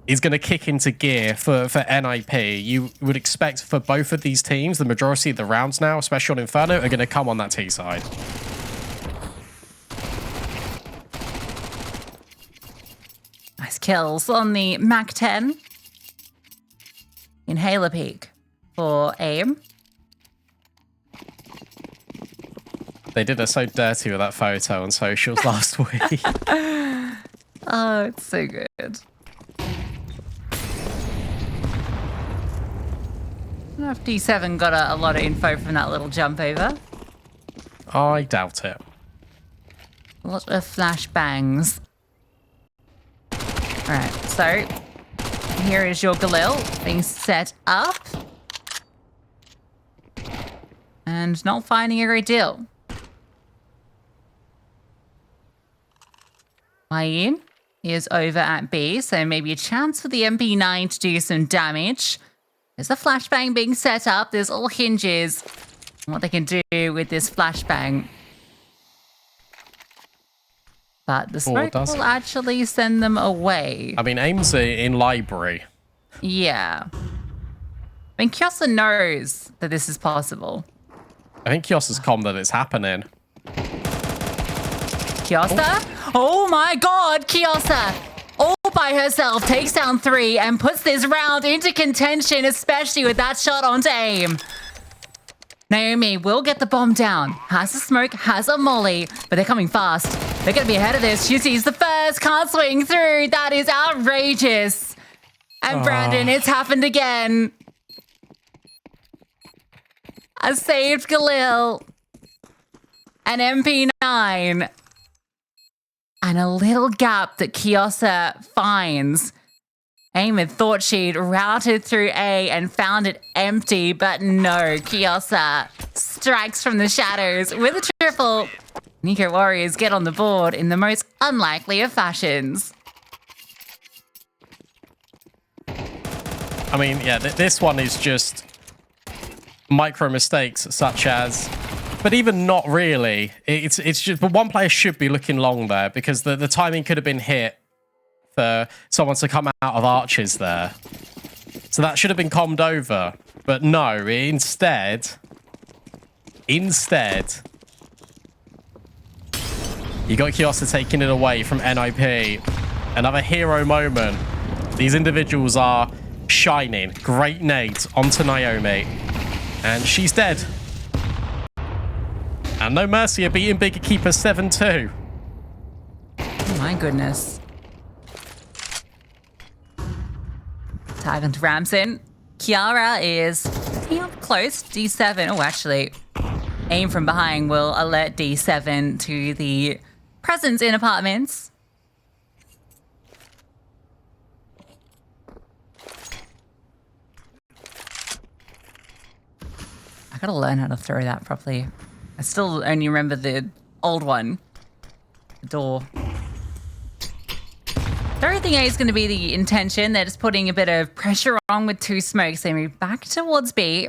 is going to kick into gear for NIP. You would expect for both of these teams, the majority of the rounds now, especially on Inferno, are going to come on that T-side. Nice kills on the MAC-10. Inhaler peak for AIM. They did her so dirty with that photo on socials last week. Oh, it's so good. I don't know if D7 got a lot of info from that little jump over. I doubt it. A lot of flashbangs. All right, so here is your Galil being set up. And not finding a great deal. Mayin is over at B, so maybe a chance for the MP9 to do some damage. There's a flashbang being set up. There's all hinges on what they can do with this flashbang. But the smoke will actually send them away. I mean, AIM's in library. Yeah. I mean, Kiosa knows that this is possible. I think Kiosa's calm that it's happening. Kiosa? Oh my god, Kiosa! All by herself takes down 3 and puts this round into contention, especially with that shot onto aim. Naomi will get the bomb down. Has a smoke, has a molly, but they're coming fast. They're going to be ahead of this. She sees the first, can't swing through. That is outrageous. And Brandon, it's happened again. I saved Galil. An MP9. And a little gap that Kiosa finds. Eamon thought she'd routed through A and found it empty, but no, Kiosa strikes from the shadows with a triple. Nico Warriors get on the board in the most unlikely of fashions. I mean, yeah, this one is just micro mistakes such as, but even not really. It's just, but one player should be looking long there because the timing could have been hit for someone to come out of arches there. So that should have been calmed over. But no, instead, you got Kiosa taking it away from NIP. Another hero moment. These individuals are shining. Great nades onto Naomi. And she's dead. And no mercy are beating Bigger Keeper 7-2. Oh my goodness. Tag onto Ramson. Kiara is up close. D7. Oh, actually, aim from behind will alert D7 to the presence in apartments. I gotta learn how to throw that properly. I still only remember the old one. The door. I don't think A is going to be the intention. They're just putting a bit of pressure on with 2 smokes. They move back towards B.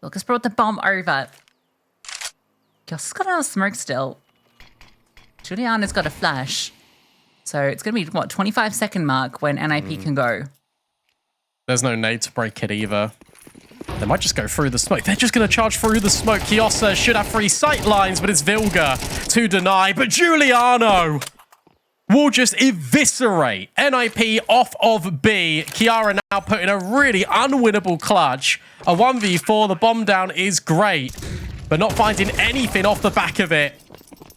Lucas brought the bomb over. Kiosa's got another smoke still. Juliana's got a flash. So it's going to be, what, 25-second mark when NIP can go. There's no nade to break it either. They might just go through the smoke. They're just going to charge through the smoke. Kiosa should have 3 sight lines, but it's Vilga to deny. But Giuliano will just eviscerate NIP off of B. Kiara now put in a really unwinnable clutch. A 1v4. The bomb down is great, but not finding anything off the back of it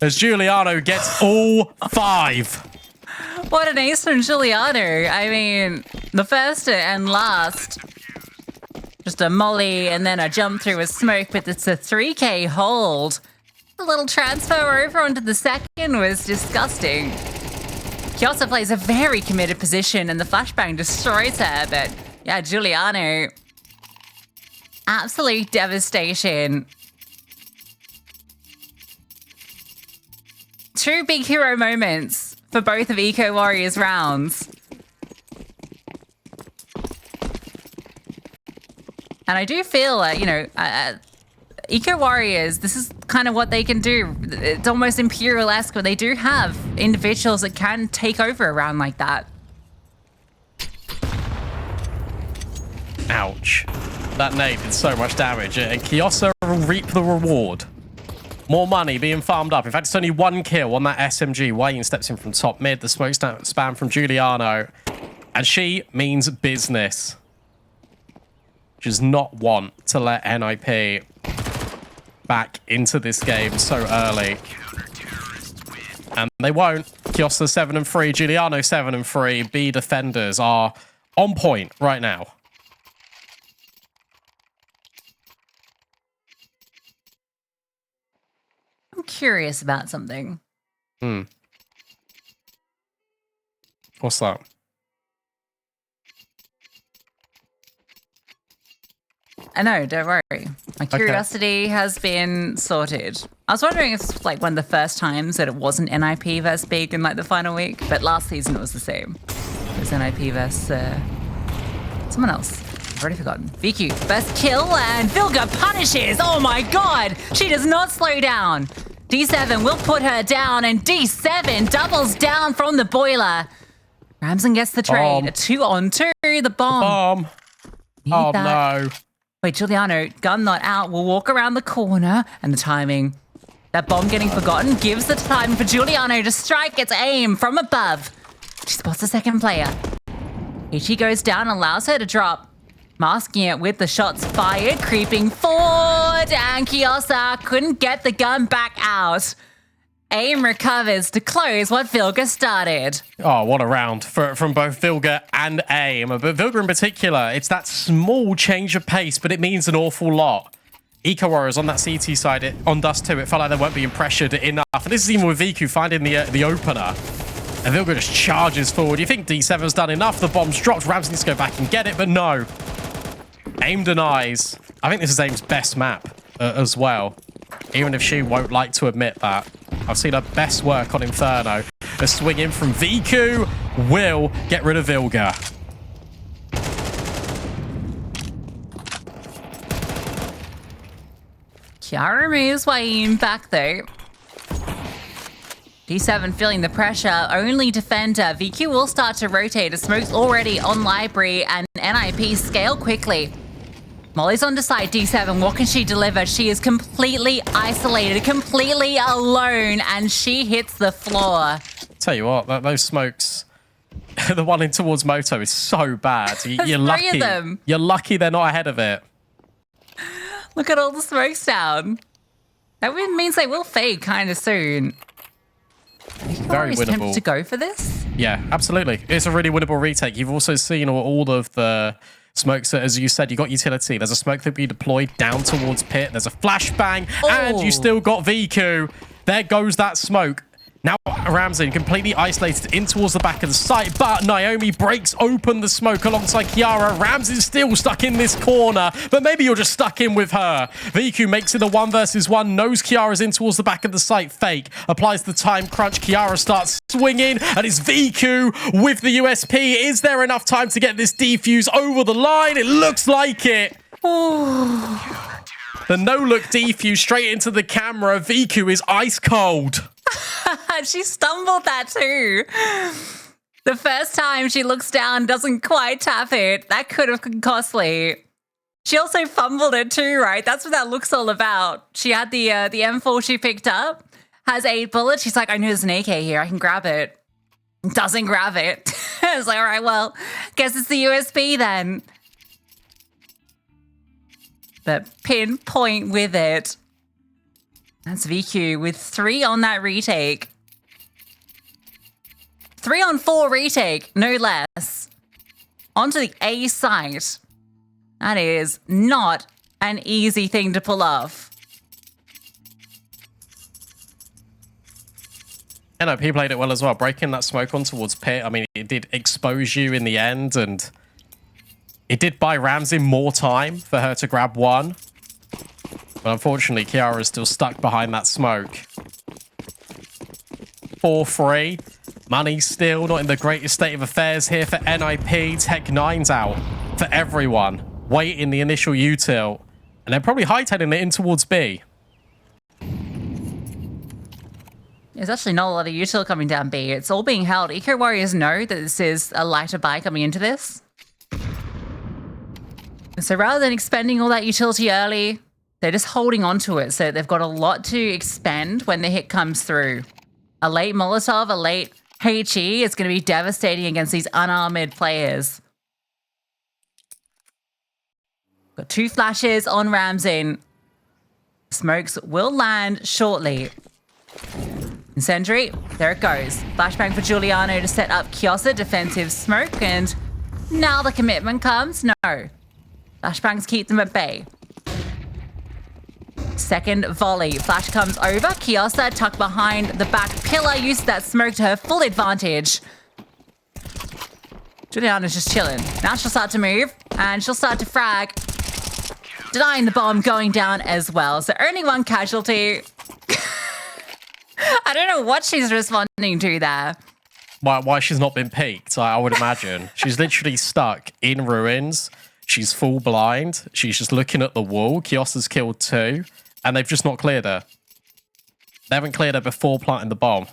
as Giuliano gets all 5. What an ace from Giuliano. I mean, the first and last. Just a molly and then a jump through a smoke, but it's a 3K hold. A little transfer over onto the second was disgusting. Kiosa plays a very committed position and the flashbang destroys her, but yeah, Giuliano. Absolute devastation. 2 big hero moments for both of Eco Warriors rounds. And I do feel like, Eco Warriors, this is kind of what they can do. It's almost Imperial-esque, but they do have individuals that can take over a round like that. Ouch. That nade did so much damage, and Kiosa will reap the reward. More money being farmed up. In fact, it's only 1 kill on that SMG. Wayne steps in from top mid. The smoke spam from Giuliano. And she means business. She does not want to let NIP back into this game so early. And they won't. Kiosa 7-3, Giuliano 7-3. B defenders are on point right now. I'm curious about something. What's that? I know, don't worry. My curiosity has been sorted. I was wondering if it's like one of the first times that it wasn't NIP versus Big in like the final week, but last season it was the same. It was NIP versus someone else. I've already forgotten. VQ, first kill, and Vilga punishes. Oh my god! She does not slow down. D7 will put her down, and D7 doubles down from the boiler. Ramson gets the trade. A 2-on-2, the bomb. Oh no. Wait, Giuliano, gun not out, will walk around the corner, and the timing. That bomb getting forgotten gives the time for Giuliano to strike. Gets aim from above. She spots the second player. Ichi goes down, allows her to drop. Masking it with the shots fired, creeping forward, and Kiosa couldn't get the gun back out. AIM recovers to close what Vilga started. Oh, what a round from both Vilga and AIM. But Vilga in particular, it's that small change of pace, but it means an awful lot. Eco Warriors on that CT side, on Dust 2, it felt like they weren't being pressured enough. And this is even with VQ finding the opener. And Vilga just charges forward. You think D7's done enough, the bomb's dropped, Ramsey needs to go back and get it, but no. AIM denies. I think this is AIM's best map as well, even if she won't like to admit that. I've seen her best work on Inferno. A swing in from Viku will get rid of Vilga. Kiara moves Waim back though. D7 feeling the pressure, only defender. VQ will start to rotate. The smoke's already on Library and NIP scale quickly. Molly's on the side, D7. What can she deliver? She is completely isolated, completely alone, and she hits the floor. Tell you what, those smokes, the one in towards Moto is so bad. You're lucky. 3 of them. You're lucky they're not ahead of it. Look at all the smokes down. That means they will fade kind of soon. Very winnable. Tempted to go for this? Yeah, absolutely. It's a really winnable retake. You've also seen all of the smokes, as you said, you got utility. There's a smoke that be deployed down towards pit. There's a flashbang, and you still got Viku. There goes that smoke. Now Ramsey completely isolated in towards the back of the site, but Naomi breaks open the smoke alongside Kiara. Ramsey's still stuck in this corner, but maybe you're just stuck in with her. Viku makes it a 1 versus 1, knows Kiara's in towards the back of the site. Fake, applies the time crunch. Kiara starts swinging, and it's Viku with the USP. Is there enough time to get this defuse over the line? It looks like it. Oh. The no-look defuse straight into the camera. Viku is ice cold. She stumbled that too. The first time she looks down, doesn't quite tap it. That could have been costly. She also fumbled it too, right? That's what that look's all about. She had the M4 she picked up, has 8 bullets. She's like, I know there's an AK here. I can grab it. Doesn't grab it. It's like, all right, well, guess it's the USB then. But pinpoint with it. That's VQ with 3 on that retake. 3 on 4 retake, no less. Onto the A site. That is not an easy thing to pull off. NOP played it well as well, breaking that smoke on towards pit. I mean, it did expose you in the end, and it did buy Ramsey more time for her to grab one. But unfortunately, Kiara is still stuck behind that smoke. 4-3. Money still not in the greatest state of affairs here for NIP. Tech 9's out for everyone. Waiting the initial util. And they're probably hightailing it in towards B. There's actually not a lot of util coming down B. It's all being held. Eco Warriors know that this is a lighter buy coming into this. So rather than expending all that utility early, they're just holding on to it. So they've got a lot to expend when the hit comes through. A late Molotov, a late HE is going to be devastating against these unarmored players. Got 2 flashes on Ramsey. Smokes will land shortly. Incendiary, there it goes. Flashbang for Giuliano to set up Kiosa, defensive smoke, and now the commitment comes. No. Flashbangs keep them at bay. Second volley. Flash comes over. Kiosa tucked behind the back pillar. Uses that smoke to her full advantage. Giuliana's just chilling. Now she'll start to move, and she'll start to frag. Denying the bomb going down as well. So only 1 casualty. I don't know what she's responding to there. Why she's not been peaked, I would imagine. She's literally stuck in ruins. She's full blind. She's just looking at the wall. Kiosa's killed 2. And they've just not cleared her. They haven't cleared her before planting the bomb.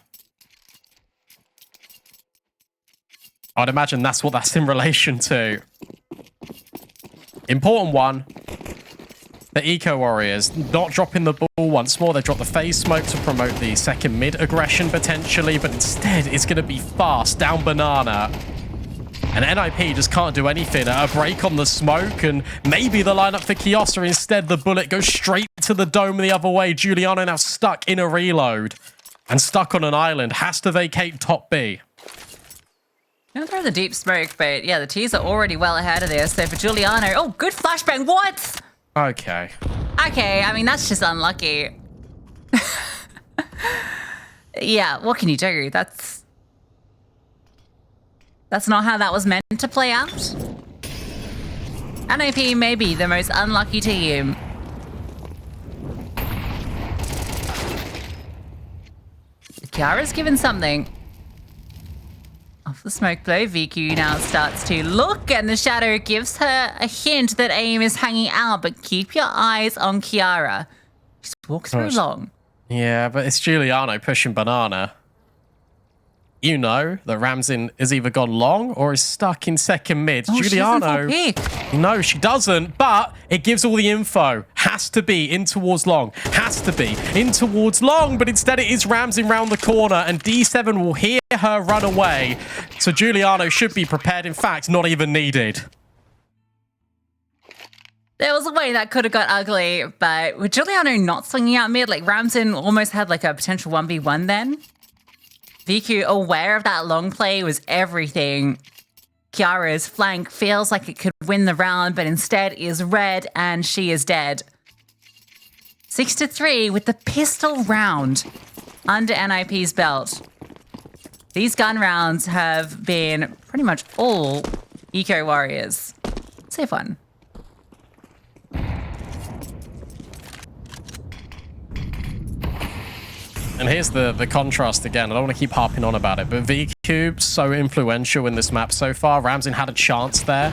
I'd imagine that's what that's in relation to. Important one. The Eco Warriors not dropping the ball once more. They drop the phase smoke to promote the second mid aggression potentially, but instead it's going to be fast down banana. And NIP just can't do anything. A break on the smoke, and maybe the lineup for Kiosa. Instead, the bullet goes straight to the dome the other way. Giuliano now stuck in a reload and stuck on an island. Has to vacate top B. Gonna throw the deep smoke, but yeah, the T's are already well ahead of this. So for Giuliano, oh, good flashbang. What? Okay. Okay, I mean, that's just unlucky. Yeah, what can you do? That's not how that was meant to play out. NAP may be the most unlucky team. Kiara's given something. Off the smoke blow, VQ now starts to look, and the shadow gives her a hint that AIM is hanging out, but keep your eyes on Kiara. Just walk through long. Yeah, but it's Giuliano pushing banana. You know that Ramsin has either gone long or is stuck in second mid. Oh, Giuliano. No, she doesn't, but it gives all the info. Has to be in towards long. Has to be in towards long, but instead it is Ramsin round the corner, and D7 will hear her run away. So Giuliano should be prepared. In fact, not even needed. There was a way that could have got ugly, but with Giuliano not swinging out mid, like Ramsin almost had like a potential 1v1 then. VQ, aware of that long play, was everything. Kiara's flank feels like it could win the round, but instead is red, and she is dead. 6-3 with the pistol round under NIP's belt. These gun rounds have been pretty much all Eco Warriors. Safe one. And here's the contrast again. I don't want to keep harping on about it, but VQ, so influential in this map so far. Ramsin had a chance there,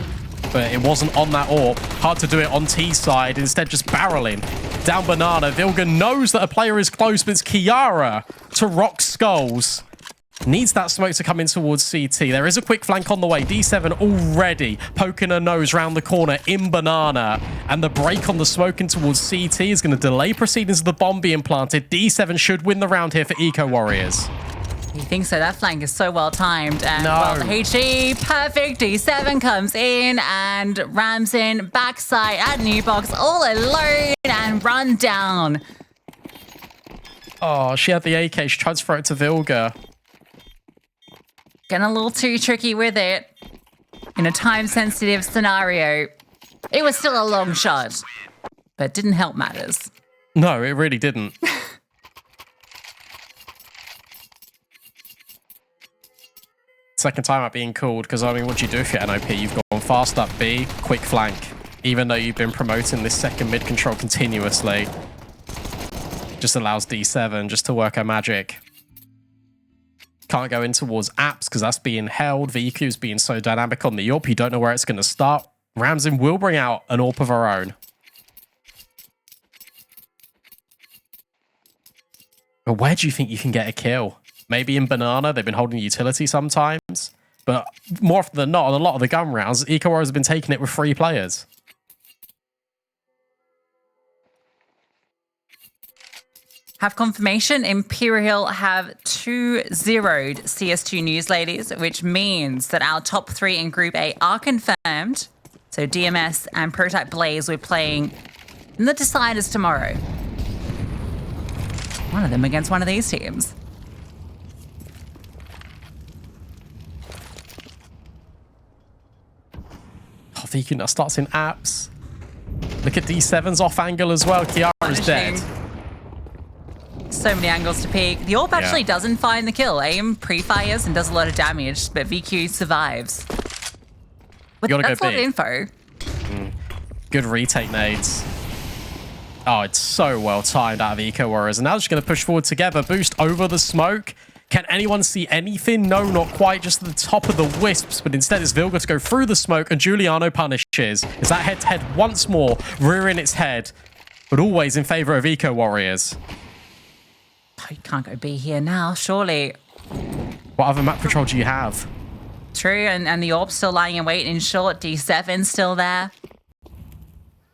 but it wasn't on that AWP. Hard to do it on T side. Instead, just barreling down banana. Vilga knows that a player is close, but it's Kiara to rock skulls. Needs that smoke to come in towards CT. There is a quick flank on the way. D7 already poking her nose round the corner in banana. And the break on the smoke in towards CT is going to delay proceedings of the bomb being planted. D7 should win the round here for Eco Warriors. You think so? That flank is so well timed. And No. well, HE, perfect. D7 comes in, and Ramsin backside at new box all alone and run down. Oh, she had the AK. She tried to throw it to Vilga. Getting a little too tricky with it. In a time-sensitive scenario. It was still a long shot, but didn't help matters. No, it really didn't. Second time out being called, because, I mean, what do you do if you're NOP? You've gone fast up B, quick flank. Even though you've been promoting this second mid control continuously. Just allows D7 just to work her magic. Can't go in towards apps because that's being held. VQ's being so dynamic on the AWP. You don't know where it's going to start. Ramsin will bring out an AWP of her own. But where do you think you can get a kill? Maybe in banana. They've been holding utility sometimes. But more often than not, on a lot of the gun rounds, Eco Warriors have been taking it with 3 players. Have confirmation, Imperial have 2-0'd CS2 News Ladies, which means that our top 3 in Group A are confirmed. So DMS and Prototype Blaze, we're playing in the deciders tomorrow. One of them against one of these teams. Oh, VQ now starts in apps. Look at D7's off angle as well. Kiara's dead. So many angles to peek. The AWP actually doesn't find the kill. AIM pre-fires and does a lot of damage, but VQ survives. That's a lot of info. Good retake nades. Oh, it's so well timed out of Eco Warriors. And now they're just going to push forward together. Boost over the smoke. Can anyone see anything? No, not quite. Just the top of the wisps. But instead, it's Vilga to go through the smoke, and Giuliano punishes. Is that head-to-head once more, rearing its head, but always in favor of Eco Warriors. You can't go B here now, surely. What other map control do you have? True, and the AWP's still lying in wait in short. D7 still there.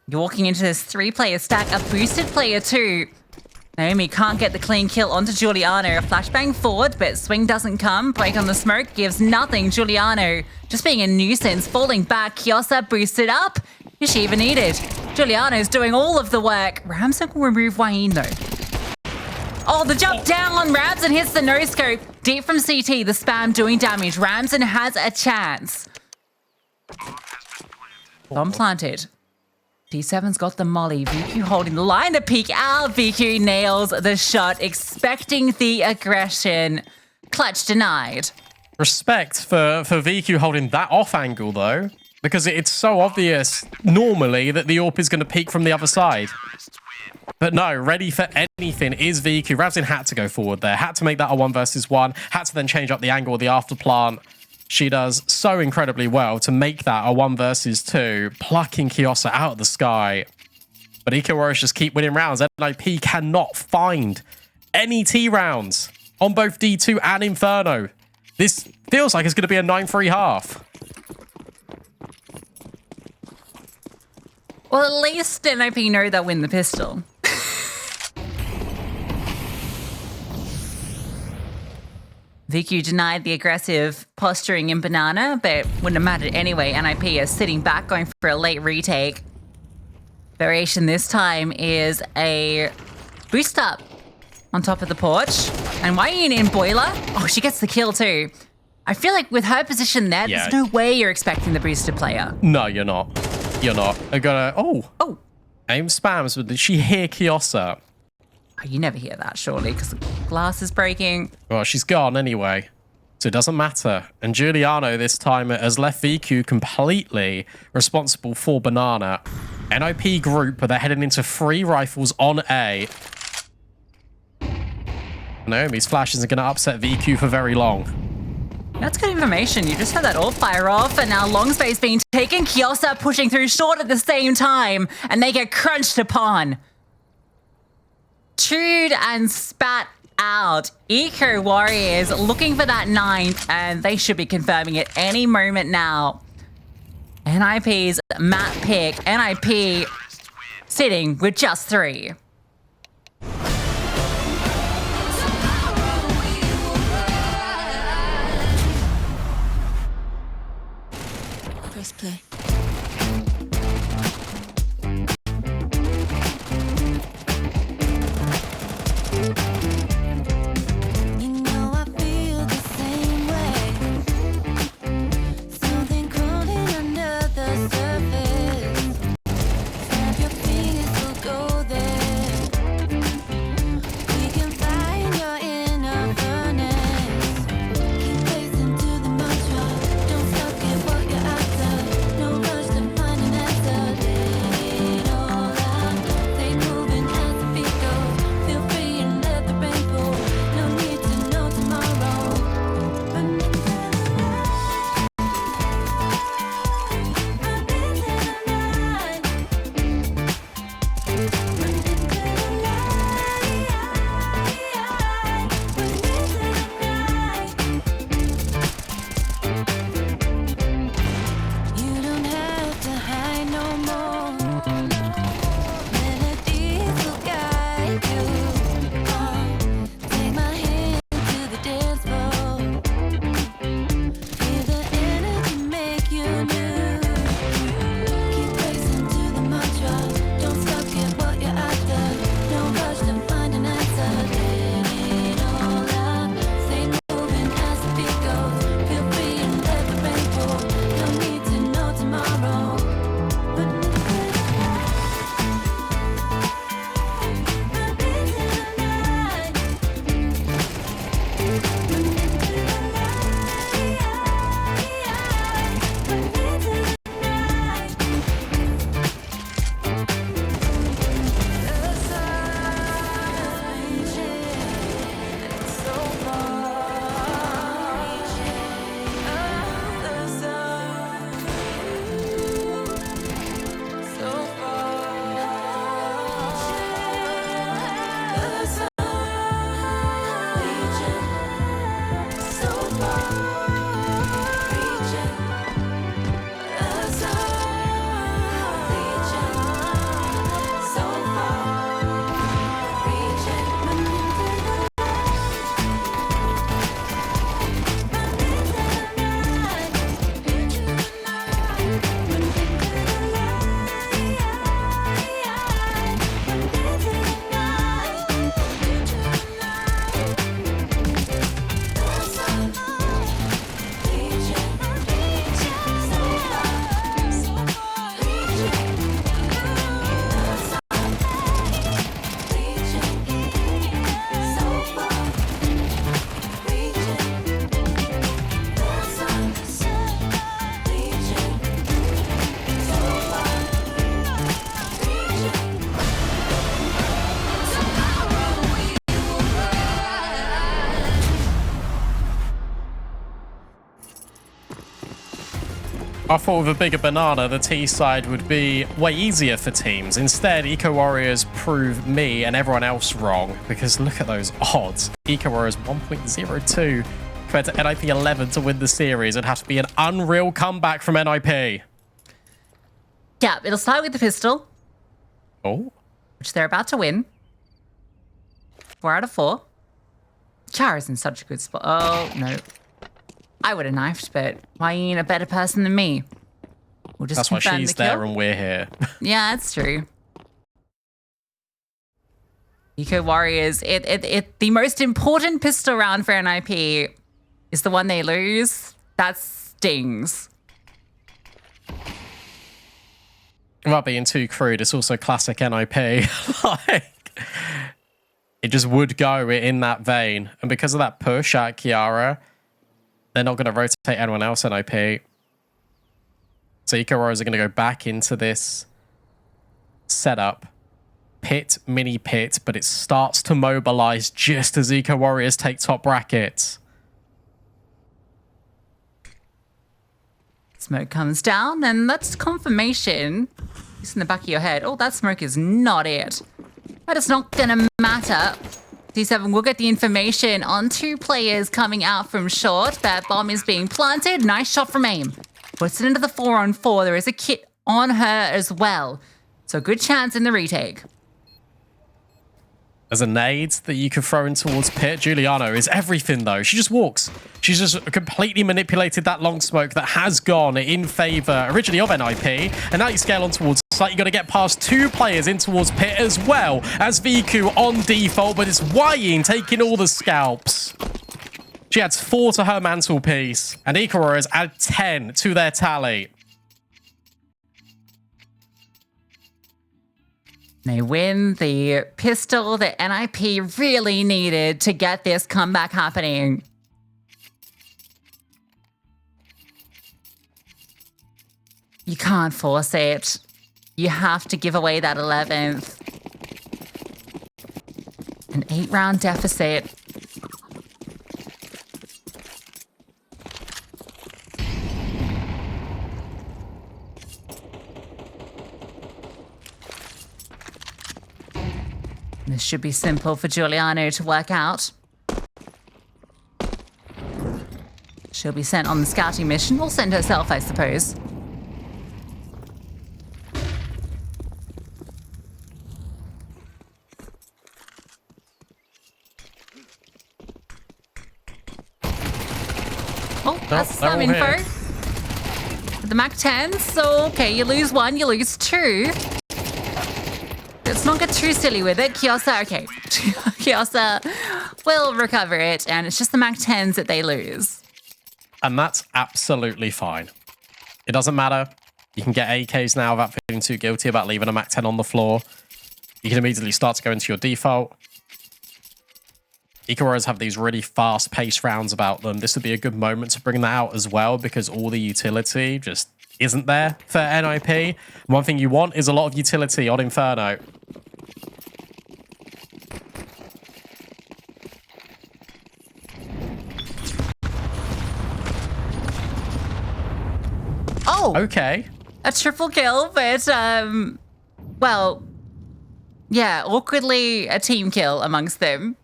You're walking into this 3-player stack, a boosted player too. Naomi can't get the clean kill onto Giuliano. A flashbang forward, but swing doesn't come. Break on the smoke gives nothing. Giuliano just being a nuisance, falling back. Kiosa boosted up. Is she even needed? Giuliano's doing all of the work. Ramson will remove Wayne though. Oh, the jump down. Ramson hits the no-scope. Deep from CT, the spam doing damage. Ramson has a chance. Bomb planted. D7's got the molly. VQ holding the line to peek out. VQ nails the shot, expecting the aggression. Clutch denied. Respect for VQ holding that off angle, though, because it's so obvious normally that the AWP is going to peek from the other side. But no, ready for anything is VQ. Ramson had to go forward there, had to make that a 1 versus 1, had to then change up the angle of the after plant. She does so incredibly well to make that a 1 versus 2, plucking Kiosa out of the sky. But Eco Warriors just keep winning rounds. NIP cannot find any T rounds on both D2 and Inferno. This feels like it's going to be a 9-3 half. Well, at least NIP know they'll win the pistol. VQ denied the aggressive posturing in Banana, but wouldn't have mattered anyway. NIP is sitting back, going for a late retake. Variation this time is a boost up on top of the porch. And Wayne in Boiler. Oh, she gets the kill too. I feel like with her position there, there's no way you're expecting the boosted player. No, you're not. You're not. I gotta... Oh. Aim spams, but did she hear Kiosa? Oh, you never hear that, surely, because the glass is breaking. Well, she's gone anyway, so it doesn't matter. And Giuliano this time has left VQ completely responsible for Banana. NIP group, but they're heading into 3 rifles on A. Naomi's flash isn't going to upset VQ for very long. That's good information. You just had that all fire off, and now long space being taken. Kiosa pushing through short at the same time, and they get crunched upon. Chewed and spat out. Eco Warriors looking for that 9th, and they should be confirming it any moment now. NIP's map pick. NIP sitting with just 3. Press play. I thought with a bigger banana, the T side would be way easier for teams. Instead, Eco Warriors prove me and everyone else wrong, because look at those odds. Eco Warriors 1.02 compared to NIP 11 to win the series. It'd have to be an unreal comeback from NIP. Yeah, it'll start with the pistol, Oh. which they're about to win. 4 out of 4. Chara's in such a good spot. Oh, no. I would have knifed, but why ain't a better person than me? We'll just That's why confirm she's the kill. there and we're here. Yeah, that's true. Eco Warriors, the most important pistol round for NIP is the one they lose. That stings. Without being too crude, it's also classic NIP. Like, it just would go in that vein. And because of that push at Kiara, they're not going to rotate anyone else NIP. So Eco Warriors are going to go back into this setup. Pit, mini pit, but it starts to mobilize just as Eco Warriors take top brackets. Smoke comes down, and that's confirmation. It's in the back of your head. Oh, that smoke is not it. But it's not going to matter. D7 will get the information on 2 players coming out from short. That bomb is being planted. Nice shot from aim. Puts it into the 4-on-4. There is a kit on her as well. So good chance in the retake. As a nade that you could throw in towards Pit, Giuliano is everything, though. She just walks. She's just completely manipulated that long smoke that has gone in favor originally of NIP. And now you scale on towards site. You got to get past 2 players in towards Pit as well as Viku on default. But it's Wayne taking all the scalps. She adds 4 to her mantelpiece. And Eco Warriors add 10 to their tally. They win the pistol that NIP really needed to get this comeback happening. You can't force it. You have to give away that 11th. An 8-round deficit. This should be simple for Giuliano to work out. She'll be sent on the scouting mission, or send herself, I suppose. Oh, that's some they're all info. The Mac 10s, so okay, you lose 1, you lose 2. Let's not get too silly with it. Kiosa, okay. Kiosa will recover it, and it's just the Mac 10s that they lose. And that's absolutely fine. It doesn't matter. You can get AKs now without feeling too guilty about leaving a Mac 10 on the floor. You can immediately start to go into your default. Eco Warriors have these really fast-paced rounds about them. This would be a good moment to bring that out as well, because all the utility just isn't there for NIP. One thing you want is a lot of utility on Inferno. Oh! Okay. A triple kill, but, well, yeah, awkwardly a team kill amongst them.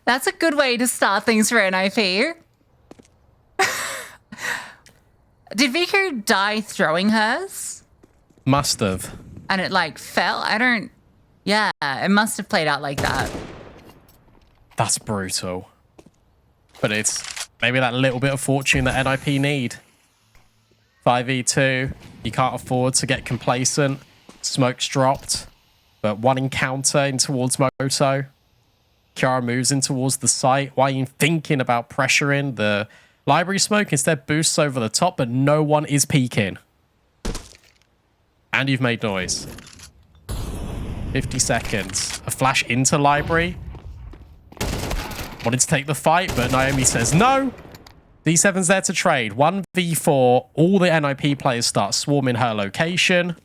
That's a good way to start things for NIP. Did Viku die throwing hers? Must have. And it, like, fell? I don't... Yeah, it must have played out like that. That's brutal. But it's maybe that little bit of fortune that NIP need. 5v2. You can't afford to get complacent. Smoke's dropped. But one encounter in towards Moto. Kiara moves in towards the site. Why are you thinking about pressuring the library smoke? Instead boosts over the top, but no one is peeking. And you've made noise. 50 seconds. A flash into library. Wanted to take the fight, but Naomi says no. D7's there to trade. 1v4. All the NIP players start swarming her location.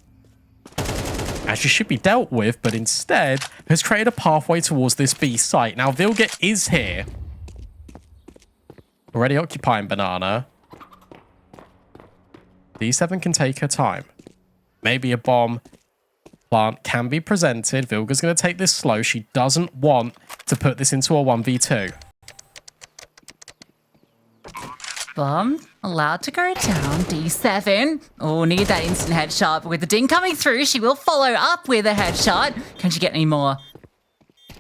And she should be dealt with, but instead has created a pathway towards this B site. Now, Vilget is here. Already occupying Banana. D7 can take her time. Maybe a bomb plant can be presented. Vilga's going to take this slow. She doesn't want to put this into a 1v2. Bomb allowed to go down. D7. Oh, need that instant headshot. But with the ding coming through, she will follow up with a headshot. Can she get any more?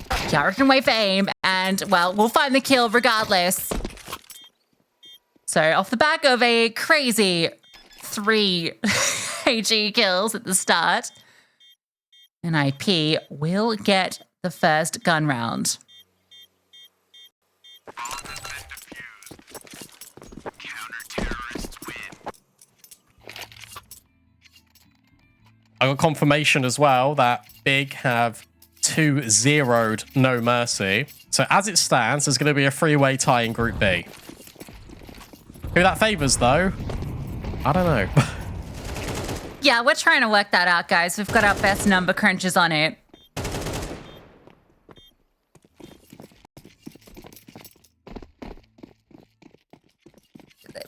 Kiara can wait for aim. And, well, we'll find the kill regardless. So, off the back of a crazy 3 AG kills at the start, NIP will get the first gun round. I got confirmation as well that Big have 2-0'd No Mercy. So as it stands, there's going to be a 3-way tie in Group B. Who that favours, though? I don't know. Yeah, we're trying to work that out, guys. We've got our best number crunches on it.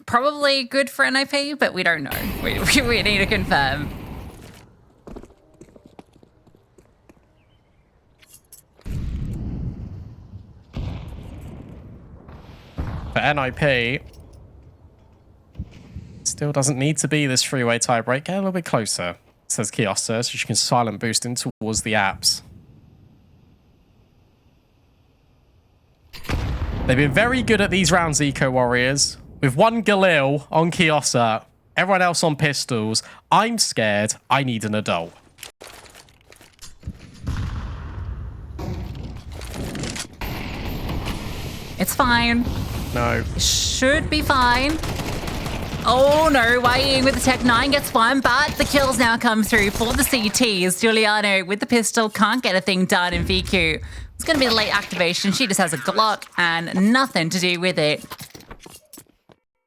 Probably good for NIP, but we don't know. We need to confirm. For NIP, still doesn't need to be this 3-way tiebreak. Get a little bit closer, says Kiosa, so she can silent boost in towards the apps. They've been very good at these rounds, Eco Warriors. With one Galil on Kiosa, everyone else on pistols. I'm scared. I need an adult. It's fine. No. Should be fine. Oh no, Waying with the Tech 9 gets one, but the kills now come through for the CTs. Giuliano with the pistol can't get a thing done in VQ. It's going to be a late activation. She just has a Glock and nothing to do with it.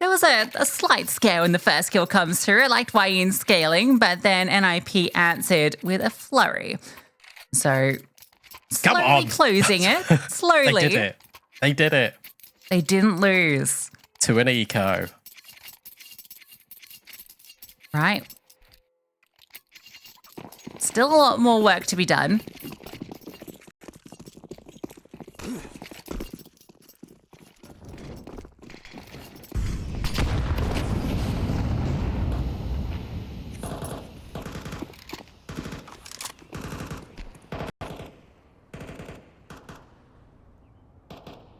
There was a slight scale when the first kill comes through. I liked Wayne scaling, but then NIP answered with a flurry. So, slowly closing it. Slowly. They did it. They did it. They didn't lose. To an eco. Right. Still a lot more work to be done.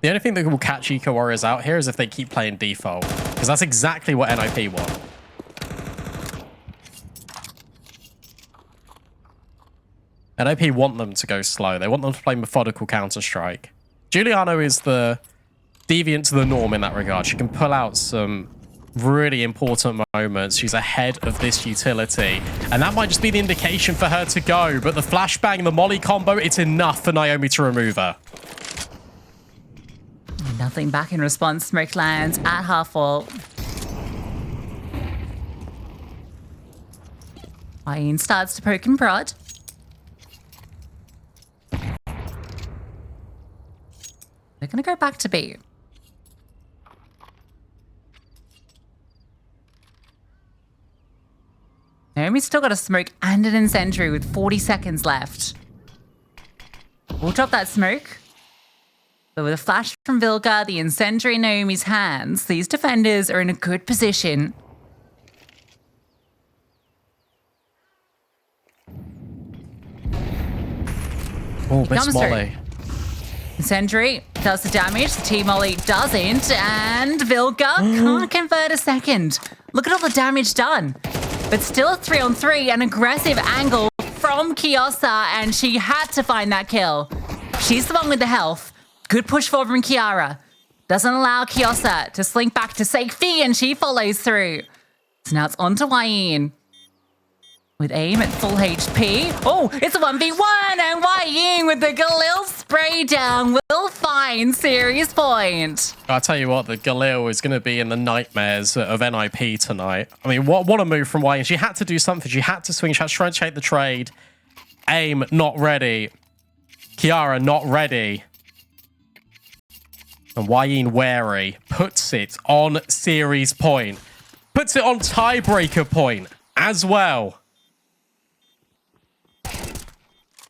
The only thing that will catch Eco Warriors out here is if they keep playing default. Because that's exactly what NIP want. NIP want them to go slow. They want them to play methodical Counter-Strike. Giuliano is the deviant to the norm in that regard. She can pull out some really important moments. She's ahead of this utility. And that might just be the indication for her to go. But the flashbang, the molly combo, it's enough for Naomi to remove her. Nothing back in response. Smoke lands at half wall. Wayne starts to poke and prod. They're going to go back to B. Naomi's still got a smoke and an incendiary with 40 seconds left. We'll drop that smoke. But with a flash from Vilga, the incendiary in Naomi's hands, these defenders are in a good position. Oh, Miss Molly. Incendiary does the damage. The Team Molly doesn't. And Vilga can't convert a second. Look at all the damage done. But still a 3-on-3, an aggressive angle from Kiosa, and she had to find that kill. She's the one with the health. Good push forward from Kiara. Doesn't allow Kiosa to slink back to safety, and she follows through. So now it's on to Wayne. With aim at full HP. Oh, it's a 1v1, and Wayne with the Galil spray down will find series point. I'll tell you what, the Galil is going to be in the nightmares of NIP tonight. I mean, what a move from Wayne. She had to do something. She had to swing. She had to try and take the trade. Aim, not ready. Kiara, not ready. And Wayne wary puts it on series point. puts it on tiebreaker point as well.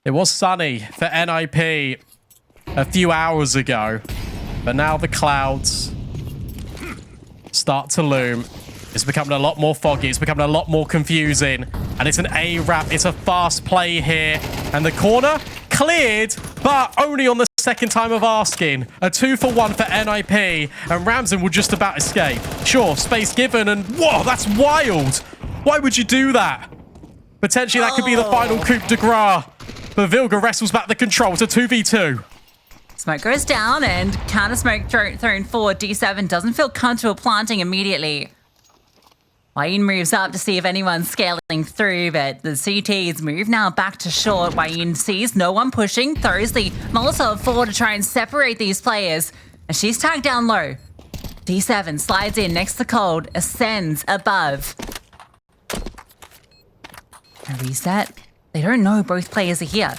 It was sunny for NIP a few hours ago, but now the clouds start to loom. It's becoming a lot more foggy. It's becoming a lot more confusing. And it's an A-wrap. It's a fast play here. And the corner cleared, but only on the second time of asking. A 2-for-1 for NIP. And Ramsden will just about escape. Sure, space given. And whoa, that's wild. Why would you do that? Potentially that could be the final coup de grace. But Vilga wrestles back the control to 2v2. Smoke goes down and counter smoke thrown forward. D7 doesn't feel comfortable planting immediately. Wayin moves up to see if anyone's scaling through, but the CTs move now back to short. Wayin sees no one pushing, throws the Molotov forward to try and separate these players, and she's tagged down low. D7 slides in next to Cold, ascends above. A reset. They don't know both players are here.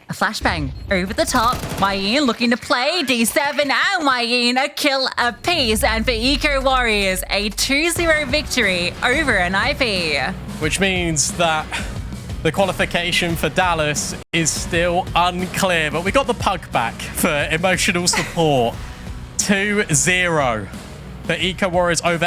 A flashbang over the top. Wayin looking to play. D7 and Wayin a kill apiece. And for Eco Warriors, a 2-0 victory over NIP. Which means that the qualification for Dallas is still unclear. But we got the pug back for emotional support. 2-0 for Eco Warriors over